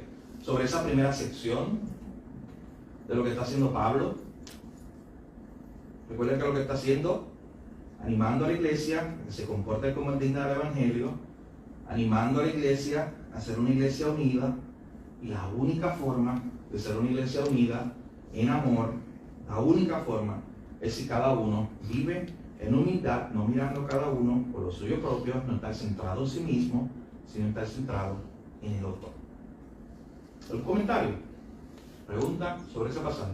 S1: esa primera sección de lo que está haciendo Pablo. Recuerden que lo que está haciendo, animando a la iglesia a que se comporte como es digna del Evangelio, animando a la iglesia a ser una iglesia unida, y la única forma de ser una iglesia unida en amor, la única forma es si cada uno vive en humildad, no mirando cada uno por lo suyo propio, no estar centrado en sí mismo, sino estar centrado en el otro. ¿Un comentario? ¿Pregunta sobre ese pasaje?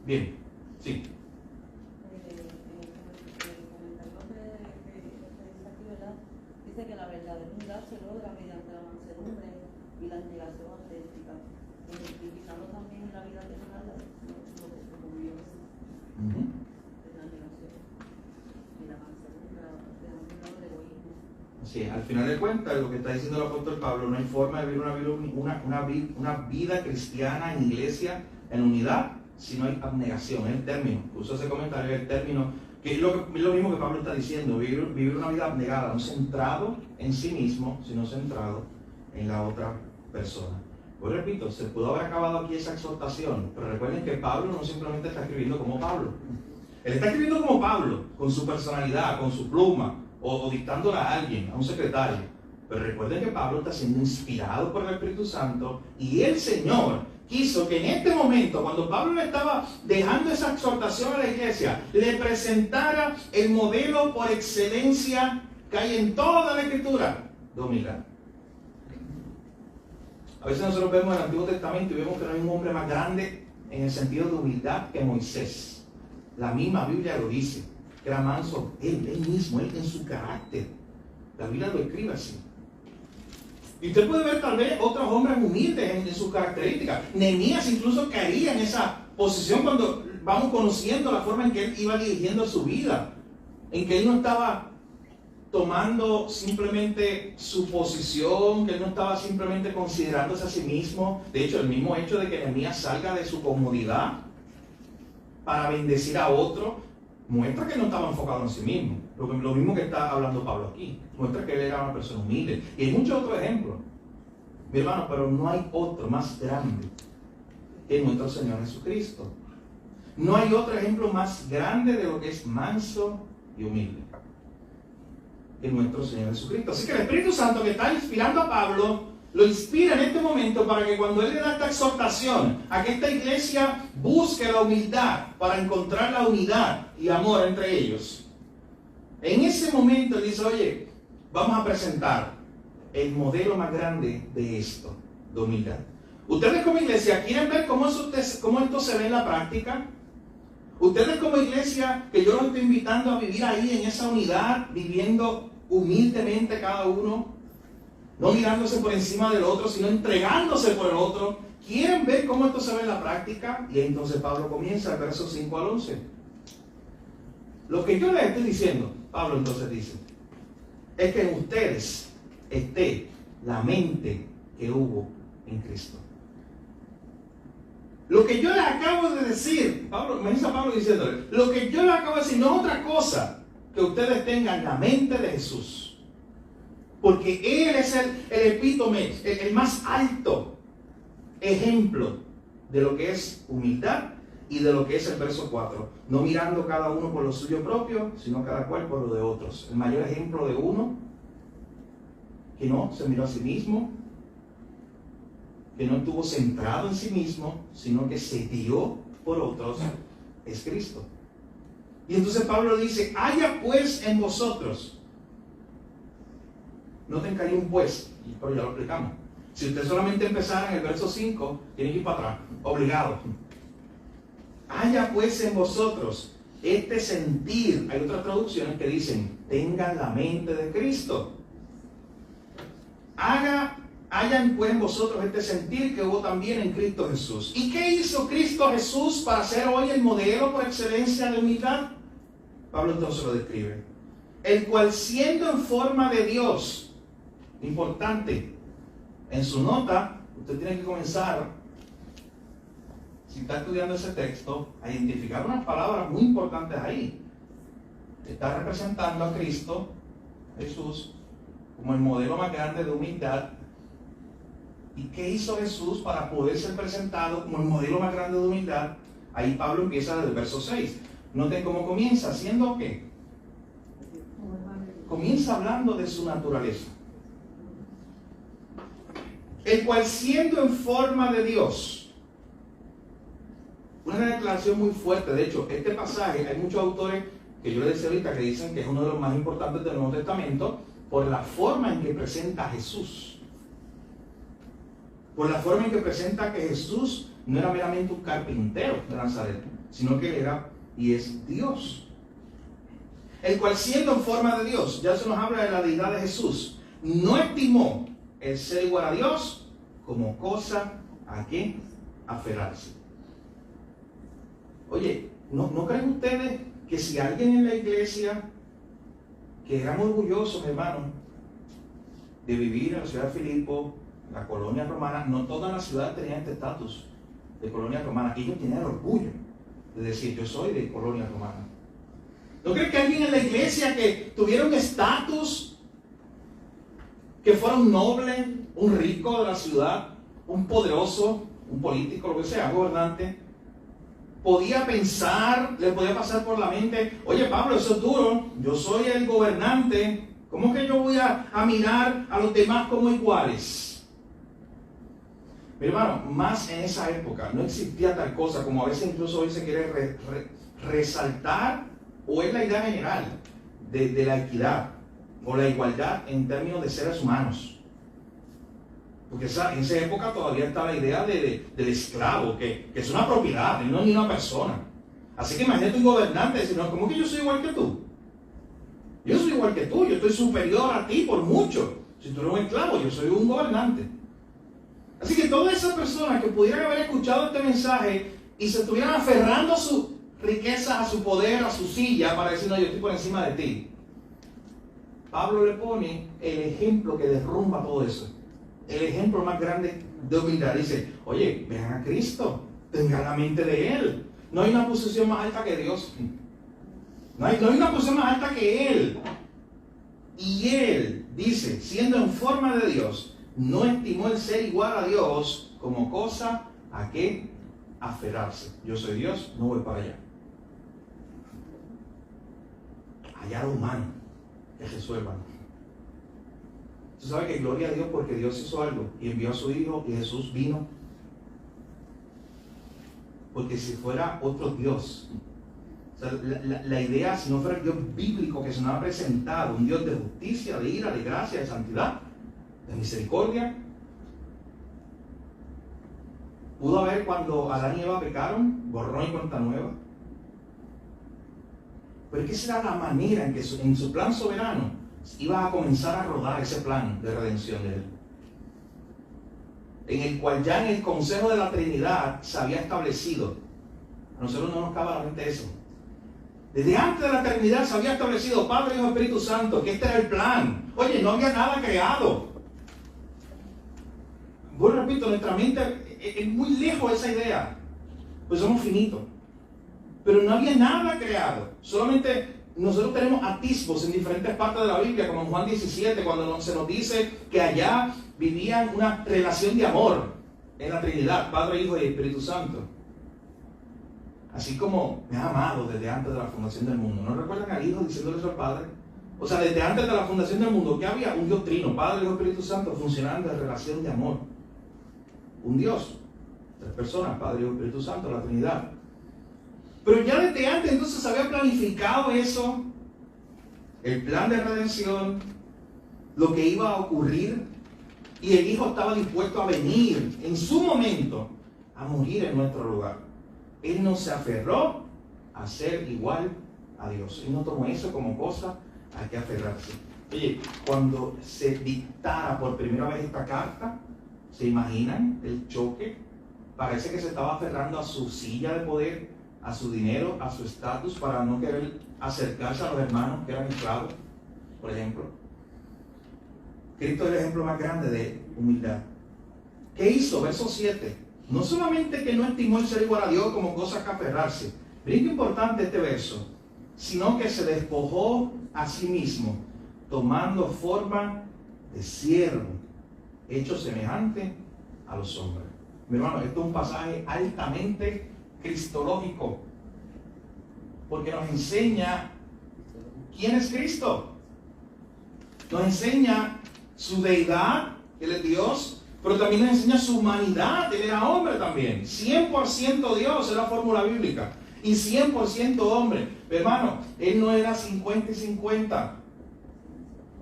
S1: Bien, sí.
S5: Dice que la verdadera unidad se logra mediante la mansedumbre y la negación auténtica, identificando también la vida personal lo que como Dios es la negación y la mansedumbre, dejando un lado de egoísmo.
S1: Sí, al final de cuentas, lo que está diciendo el apóstol Pablo, no hay forma de vivir una vida cristiana en iglesia en unidad si no hay abnegación. Es el término, uso ese comentario, es el término, que es lo mismo que Pablo está diciendo, vivir una vida abnegada, no centrado en sí mismo, sino centrado en la otra persona. Pues repito, se pudo haber acabado aquí esa exhortación, pero recuerden que Pablo no simplemente está escribiendo como Pablo. Él está escribiendo como Pablo, con su personalidad, con su pluma, o dictándola a alguien, a un secretario. Pero recuerden que Pablo está siendo inspirado por el Espíritu Santo, y el Señor quiso que en este momento, cuando Pablo le estaba dejando esa exhortación a la iglesia, le presentara el modelo por excelencia que hay en toda la Escritura de humildad. A veces nosotros vemos el Antiguo Testamento y vemos que no hay un hombre más grande en el sentido de humildad que Moisés. La misma Biblia lo dice, que era manso él mismo, él en su carácter. La Biblia lo escribe así. Y usted puede ver tal vez otros hombres humildes en sus características. Nehemías incluso caía en esa posición cuando vamos conociendo la forma en que él iba dirigiendo su vida. En que él no estaba tomando simplemente su posición, que él no estaba simplemente considerándose a sí mismo. De hecho, el mismo hecho de que Nehemías salga de su comodidad para bendecir a otro, muestra que no estaba enfocado en sí mismo. Lo mismo que está hablando Pablo aquí. Muestra que él era una persona humilde. Y hay muchos otros ejemplos, mi hermano, pero no hay otro más grande que nuestro Señor Jesucristo. No hay otro ejemplo más grande de lo que es manso y humilde que nuestro Señor Jesucristo. Así que el Espíritu Santo que está inspirando a Pablo, lo inspira en este momento para que cuando él le da esta exhortación a que esta iglesia busque la humildad para encontrar la unidad y amor entre ellos, en ese momento él dice, oye, vamos a presentar el modelo más grande de esto, de humildad. Ustedes como iglesia, ¿quieren ver cómo esto se ve en la práctica? Ustedes como iglesia, que yo los estoy invitando a vivir ahí en esa unidad, viviendo humildemente cada uno, no mirándose por encima del otro, sino entregándose por el otro. ¿Quieren ver cómo esto se ve en la práctica? Y entonces Pablo comienza, versos 5 al 11. Lo que yo les estoy diciendo, Pablo entonces dice, es que en ustedes esté la mente que hubo en Cristo. Lo que yo les acabo de decir, me dice Pablo diciéndole, lo que yo les acabo de decir no es otra cosa que ustedes tengan la mente de Jesús. Porque Él es el epítome, el más alto ejemplo de lo que es humildad y de lo que es el verso 4. No mirando cada uno por lo suyo propio, sino cada cual por lo de otros. El mayor ejemplo de uno que no se miró a sí mismo, que no estuvo centrado en sí mismo, sino que se dio por otros, es Cristo. Y entonces Pablo dice, haya pues en vosotros. Noten que hay un pues, pero ya lo explicamos. Si usted solamente empezara en el verso 5, tiene que ir para atrás, obligado. Haya pues en vosotros este sentir. Hay otras traducciones que dicen, tengan la mente de Cristo. Hayan pues en vosotros este sentir que hubo también en Cristo Jesús. ¿Y qué hizo Cristo Jesús para ser hoy el modelo por excelencia de humildad? Pablo entonces lo describe. El cual siendo en forma de Dios, importante, en su nota, usted tiene que comenzar, si está estudiando ese texto, a identificar unas palabras muy importantes ahí. Está representando a Cristo, Jesús, como el modelo más grande de humildad. ¿Y qué hizo Jesús para poder ser presentado como el modelo más grande de humildad? Ahí Pablo empieza desde el verso 6. Noten cómo comienza, haciendo ¿qué? Comienza hablando de su naturaleza. El cual siendo en forma de Dios. Una declaración muy fuerte. De hecho, este pasaje, hay muchos autores que yo les decía ahorita que dicen que es uno de los más importantes del Nuevo Testamento por la forma en que presenta a Jesús. Por la forma en que presenta que Jesús no era meramente un carpintero de Nazaret, sino que él era y es Dios. El cual siendo en forma de Dios, ya se nos habla de la deidad de Jesús, no estimó el ser igual a Dios como cosa a que aferrarse. Oye, ¿no creen ustedes que si alguien en la iglesia que eran orgullosos, hermanos, de vivir en la ciudad de Filipo, la colonia romana, no todas las ciudades tenían este estatus de colonia romana, ellos tenían el orgullo de decir, yo soy de colonia romana. ¿No creen que alguien en la iglesia que tuviera un estatus, que fuera un noble, un rico de la ciudad, un poderoso, un político, lo que sea, gobernante, podía pensar, le podía pasar por la mente, oye Pablo, eso es duro, yo soy el gobernante, ¿cómo que yo voy a mirar a los demás como iguales? Mi hermano, más en esa época no existía tal cosa como a veces incluso hoy se quiere resaltar, o es la idea general de la equidad o la igualdad en términos de seres humanos. Porque en esa época todavía está la idea del esclavo, que es una propiedad, no es ni una persona. Así que imagínate un gobernante diciendo, ¿cómo que yo soy igual que tú? Yo soy igual que tú, yo estoy superior a ti por mucho. Si tú eres un esclavo, yo soy un gobernante. Así que todas esas personas que pudieran haber escuchado este mensaje y se estuvieran aferrando a sus riquezas, a su poder, a su silla, para decir, no, yo estoy por encima de ti. Pablo le pone el ejemplo que derrumba todo eso. El ejemplo más grande de humildad. Dice, oye, vean a Cristo, tengan la mente de Él. No hay una posición más alta que Dios. No hay una posición más alta que Él. Y Él, dice, siendo en forma de Dios, no estimó el ser igual a Dios como cosa a que aferrarse. Yo soy Dios, no voy para allá. Allá lo humano es Jesús, hermano. Tú sabes que gloria a Dios porque Dios hizo algo y envió a su Hijo y Jesús vino. Porque si fuera otro Dios, o sea, la idea, si no fuera el Dios bíblico que se nos ha presentado, un Dios de justicia, de ira, de gracia, de santidad, de misericordia, pudo haber cuando Adán y Eva pecaron, borrón y cuenta nueva. Pero es que será la manera en que en su plan soberano iba a comenzar a rodar ese plan de redención de Él, en el cual ya en el consejo de la Trinidad se había establecido. A nosotros no nos cabe a la mente eso. Desde antes de la eternidad se había establecido Padre, Hijo y Espíritu Santo, que este era el plan. Oye, no había nada creado. Bueno, repito, nuestra mente es muy lejos de esa idea, pues somos finitos. Pero no había nada creado. Solamente nosotros tenemos atisbos en diferentes partes de la Biblia, como en Juan 17, cuando se nos dice que allá vivían una relación de amor en la Trinidad, Padre, Hijo y Espíritu Santo. Así como me ha amado desde antes de la fundación del mundo. ¿No recuerdan al Hijo diciéndole eso al Padre? O sea, desde antes de la fundación del mundo, ¿qué había? Un Dios trino, Padre, Hijo y Espíritu Santo, funcionando en relación de amor. Un Dios, tres personas, Padre, Hijo y Espíritu Santo, la Trinidad. Pero ya desde antes entonces se había planificado eso, el plan de redención, lo que iba a ocurrir, y el Hijo estaba dispuesto a venir en su momento a morir en nuestro lugar. Él no se aferró a ser igual a Dios. Él no tomó eso como cosa a que aferrarse. Oye, cuando se dictara por primera vez esta carta, ¿se imaginan el choque? Parece que se estaba aferrando a su silla de poder, a su dinero, a su estatus, para no querer acercarse a los hermanos que eran esclavos, por ejemplo. Cristo es el ejemplo más grande de humildad. ¿Qué hizo? Verso 7. No solamente que no estimó el ser igual a Dios como cosa que aferrarse, miren qué importante este verso, sino que se despojó a sí mismo, tomando forma de siervo, hecho semejante a los hombres. Mi hermano, esto es un pasaje altamente cristológico, porque nos enseña quién es Cristo. Nos enseña su deidad, Él es Dios, pero también nos enseña su humanidad. Él era hombre también, 100% Dios, es la fórmula bíblica, y 100% hombre. Pero hermano, Él no era 50 y 50.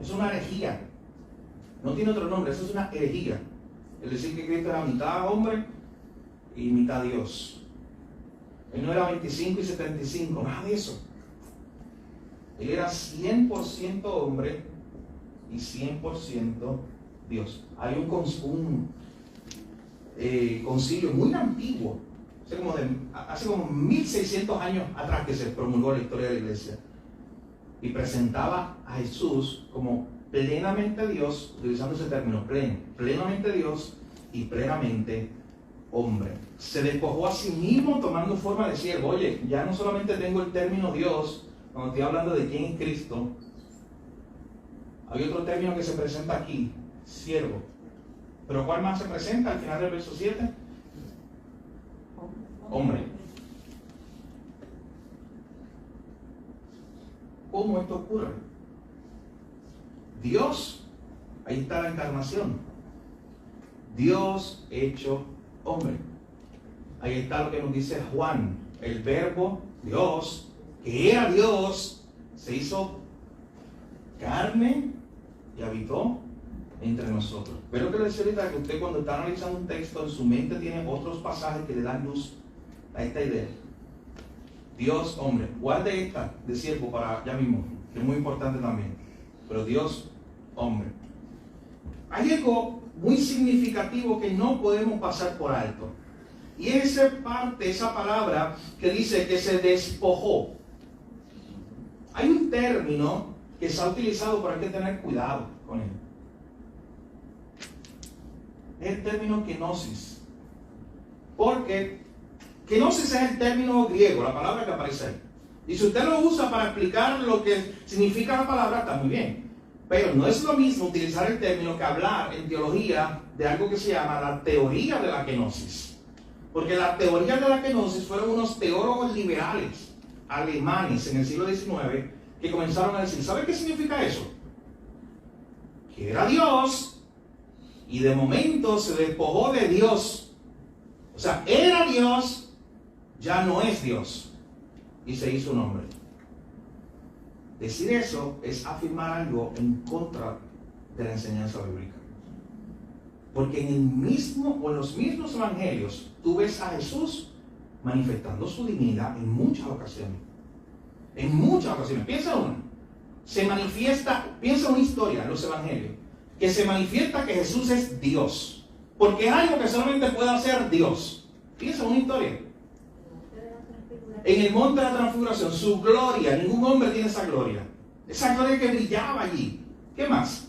S1: Es una herejía. No tiene otro nombre, eso es una herejía. Es decir, que Cristo era mitad hombre y mitad Dios. Él no era 25 y 75, nada de eso. Él era 100% hombre y 100% Dios. Hay un concilio muy antiguo, hace como 1600 años atrás, que se promulgó la historia de la iglesia, y presentaba a Jesús como plenamente Dios, utilizando ese término, plenamente Dios y plenamente hombre. Se despojó a sí mismo tomando forma de siervo. Oye, ya no solamente tengo el término Dios, cuando estoy hablando de quién es Cristo, hay otro término que se presenta aquí, siervo. Pero ¿cuál más se presenta al final del verso 7? Hombre. ¿Cómo esto ocurre? Dios, ahí está la encarnación. Dios hecho hombre. Ahí está lo que nos dice Juan. El verbo Dios, que era Dios, se hizo carne y habitó entre nosotros. Pero lo que le decía ahorita, que usted cuando está analizando un texto, en su mente tiene otros pasajes que le dan luz a esta idea. Dios hombre. Guarde esta de siervo para ya mismo, que es muy importante también. Pero Dios hombre. Hay algo muy significativo que no podemos pasar por alto. Y esa parte, esa palabra que dice que se despojó. Hay un término que se ha utilizado, pero hay que tener cuidado con él. Es el término kenosis. Porque kenosis es el término griego, la palabra que aparece ahí. Y si usted lo usa para explicar lo que significa la palabra, está muy bien. Pero no es lo mismo utilizar el término que hablar en teología de algo que se llama la teoría de la kenosis. Porque la teoría de la kenosis fueron unos teólogos liberales alemanes en el siglo XIX que comenzaron a decir, ¿sabe qué significa eso? Que era Dios y de momento se despojó de Dios. O sea, era Dios, ya no es Dios. Y se hizo un hombre. Decir eso es afirmar algo en contra de la enseñanza bíblica. Porque en el mismo o en los mismos evangelios tú ves a Jesús manifestando su divinidad en muchas ocasiones. En muchas ocasiones. Piensa una. Se manifiesta, piensa una historia en los evangelios, que se manifiesta que Jesús es Dios. Porque es algo que solamente puede hacer Dios. Piensa una historia. En el monte de la transfiguración, su gloria, ningún hombre tiene esa gloria. Esa gloria que brillaba allí. ¿Qué más?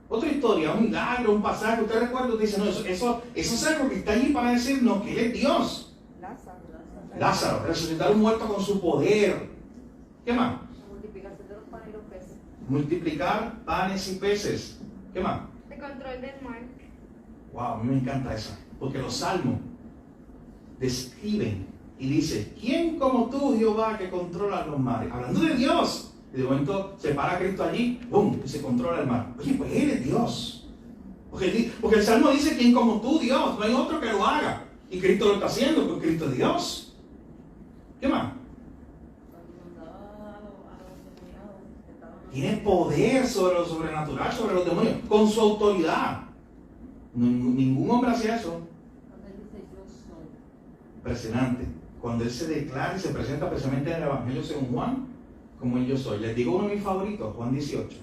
S1: Otra historia, un milagro, un pasaje, usted recuerda, usted dice, no, eso es algo que está allí para decirnos que Él es Dios. Lázaro, resucitar un muerto con su poder. ¿Qué más?
S2: Multiplicación de los panes y los peces.
S1: Multiplicar panes y peces. ¿Qué más?
S2: El control del mar.
S1: Wow, a mí me encanta esa. Porque los salmos describen y dice, ¿quién como tú, Jehová, que controla los mares? Hablando de Dios. Y de momento se para Cristo allí, ¡pum!, y se controla el mar. Oye, pues Él es Dios. Porque el Salmo dice, ¿quién como tú, Dios? No hay otro que lo haga. Y Cristo lo está haciendo, porque Cristo es Dios. ¿Qué más? Tiene poder sobre lo sobrenatural, sobre los demonios, con su autoridad. Ningún hombre hacía eso. Impresionante. Cuando Él se declara y se presenta precisamente en el Evangelio según Juan, como el yo soy. Les digo uno de mis favoritos, Juan 18.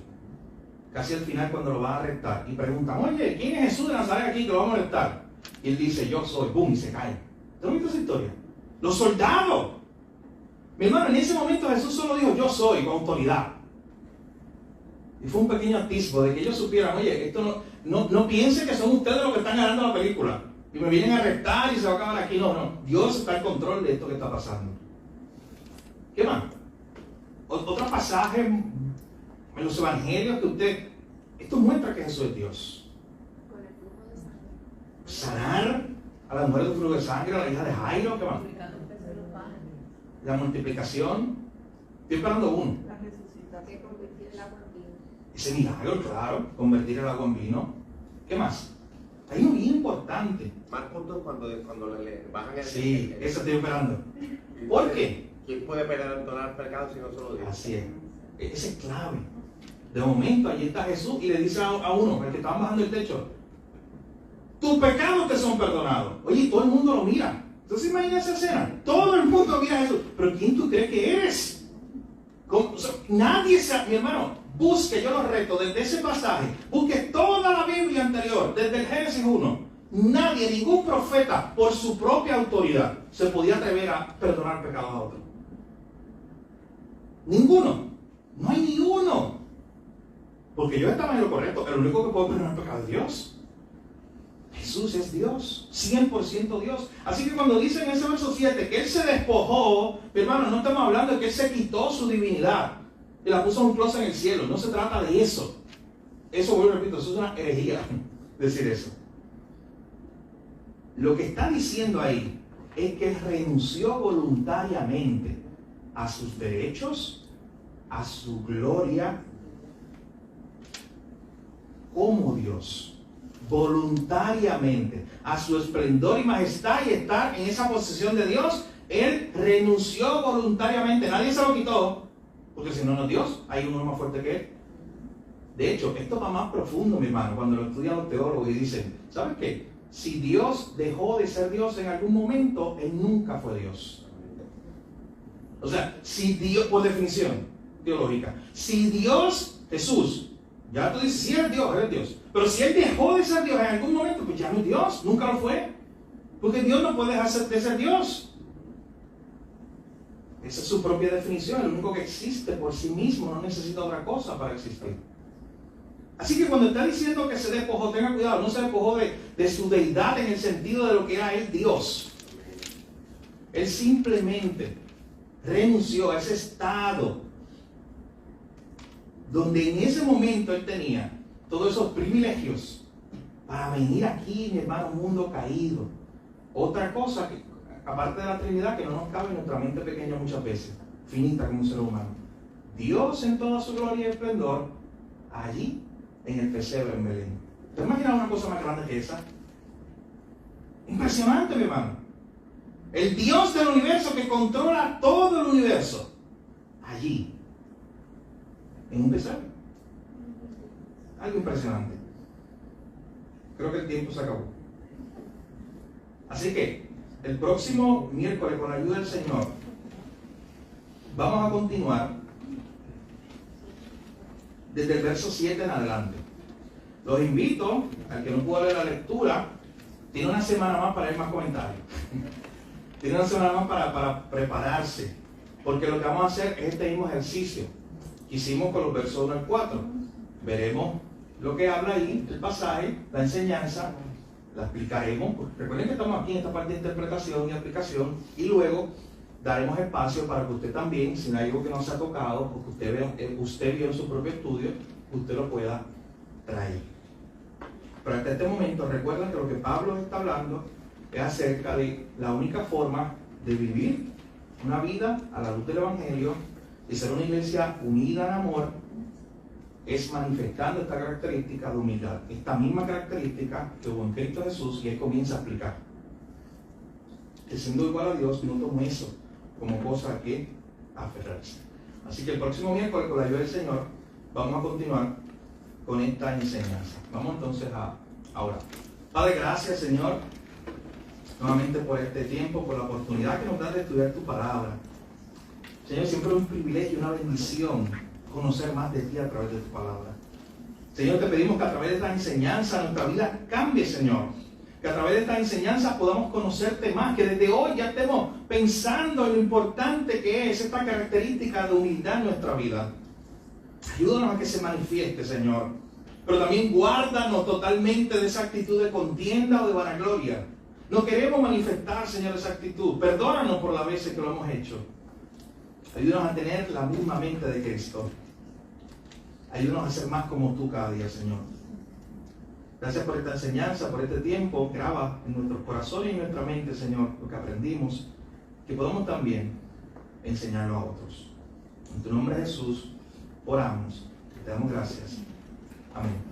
S1: Casi al final cuando lo va a arrestar. Y preguntan, oye, ¿quién es Jesús de Nazaret aquí que lo va a molestar? Y Él dice, yo soy. ¡Bum! Y se cae. ¿Te has visto esa historia? Los soldados. Mi hermano, en ese momento Jesús solo dijo, yo soy, con autoridad. Y fue un pequeño atisbo de que ellos supieran, oye, esto no piensen que son ustedes los que están ganando la película. Y me vienen a arrestar y se va a acabar aquí. No. Dios está en control de esto que está pasando. ¿Qué más? Otro pasaje en los evangelios que esto muestra que Jesús es Dios.
S2: Con el flujo de sangre.
S1: Sanar a la mujer del flujo de sangre, a la hija de Jairo, ¿qué más? La multiplicación. Estoy esperando uno.
S5: La resucitación.
S2: Que convirtió el agua en vino.
S1: Ese milagro, claro, convertir el agua en vino. ¿Qué más? Hay uno bien importante.
S6: Más puntos cuando le bajan el...
S1: Sí, eso estoy esperando. ¿Por qué?
S6: ¿Quién puede perdonar pecados si no solo Dios?
S1: Así es. Ese es clave. De momento, allí está Jesús y le dice a uno, el que estaba bajando el techo, tus pecados te son perdonados. Oye, todo el mundo lo mira. Entonces imagina esa escena. Todo el mundo mira a Jesús. Pero ¿quién tú crees que eres? O sea, nadie sabe, mi hermano, busque, yo lo reto, desde ese pasaje, busque toda la Biblia anterior, desde el Génesis 1. Nadie, ningún profeta, por su propia autoridad, se podía atrever a perdonar pecados a otros. Ninguno. No hay ni uno. Porque yo estaba en lo correcto. El único que puede perdonar pecados es Dios. Jesús es Dios. 100% Dios. Así que cuando dice en ese verso 7 que Él se despojó, mi hermano, no estamos hablando de que Él se quitó su divinidad y la puso en un closet en el cielo. No se trata de eso. Eso, vuelvo y repito, eso es una herejía decir eso. Lo que está diciendo ahí es que Él renunció voluntariamente a sus derechos, a su gloria como Dios. voluntariamente a su esplendor y majestad y estar en esa posesión de Dios, Él renunció voluntariamente. Nadie se lo quitó, porque si no, no es Dios, hay uno más fuerte que Él. De hecho, esto va más profundo, mi hermano, cuando lo estudian los teólogos y dicen, ¿sabes qué? Si Dios dejó de ser Dios en algún momento, Él nunca fue Dios. O sea, si Dios, por definición teológica, si Dios, Jesús, ya tú dices, sí es Dios, eres Dios. Pero si Él dejó de ser Dios en algún momento, pues ya no es Dios, nunca lo fue. Porque Dios no puede dejar de ser Dios. Esa es su propia definición, el único que existe por sí mismo, no necesita otra cosa para existir. Así que cuando está diciendo que se despojó, tenga cuidado, no se despojó de su deidad en el sentido de lo que era Él Dios. Él simplemente renunció a ese estado donde en ese momento Él tenía todos esos privilegios para venir aquí, mi hermano, un mundo caído. Otra cosa, que, aparte de la Trinidad, que no nos cabe en nuestra mente pequeña muchas veces, finita como un ser humano. Dios en toda su gloria y esplendor, allí en el pesebre en Belén. ¿Te imaginas una cosa más grande que esa? Impresionante, mi hermano. El Dios del universo que controla todo el universo, allí, en un pesebre. Algo impresionante. Creo que el tiempo se acabó. Así que, el próximo miércoles, con la ayuda del Señor, vamos a continuar desde el verso 7 en adelante. Los invito, al que no pudo leer la lectura, tiene una semana más para leer más comentarios. Tiene una semana más para prepararse. Porque lo que vamos a hacer es este mismo ejercicio que hicimos con los versos 1 al 4. Veremos lo que habla ahí, el pasaje, la enseñanza, la explicaremos. Recuerden que estamos aquí en esta parte de interpretación y aplicación, y luego daremos espacio para que usted también, si no hay algo que no se ha tocado, o que usted vio en su propio estudio, usted lo pueda traer. Pero hasta este momento, recuerden que lo que Pablo está hablando es acerca de la única forma de vivir una vida a la luz del Evangelio y ser una iglesia unida en amor, es manifestando esta característica de humildad, esta misma característica que hubo en Cristo Jesús, y Él comienza a explicar que siendo igual a Dios no tomó eso como cosa a que aferrarse. Así que el próximo miércoles, con la ayuda del Señor, vamos a continuar con esta enseñanza. Vamos entonces a orar. Padre, gracias, Señor, nuevamente por este tiempo, por la oportunidad que nos das de estudiar tu palabra. Señor, siempre es un privilegio, una bendición conocer más de ti a través de tu palabra. Señor, te pedimos que a través de esta enseñanza nuestra vida cambie, Señor. Que a través de esta enseñanza podamos conocerte más, que desde hoy ya estemos pensando en lo importante que es esta característica de humildad en nuestra vida. Ayúdanos a que se manifieste, Señor. Pero también guárdanos totalmente de esa actitud de contienda o de vanagloria. No queremos manifestar, Señor, esa actitud. Perdónanos por las veces que lo hemos hecho. Ayúdanos a tener la misma mente de Cristo. Ayúdanos a ser más como tú cada día, Señor. Gracias por esta enseñanza, por este tiempo. Graba en nuestros corazones y en nuestra mente, Señor, lo que aprendimos, que podamos también enseñarlo a otros. En tu nombre, Jesús, oramos. Te damos gracias. Amén.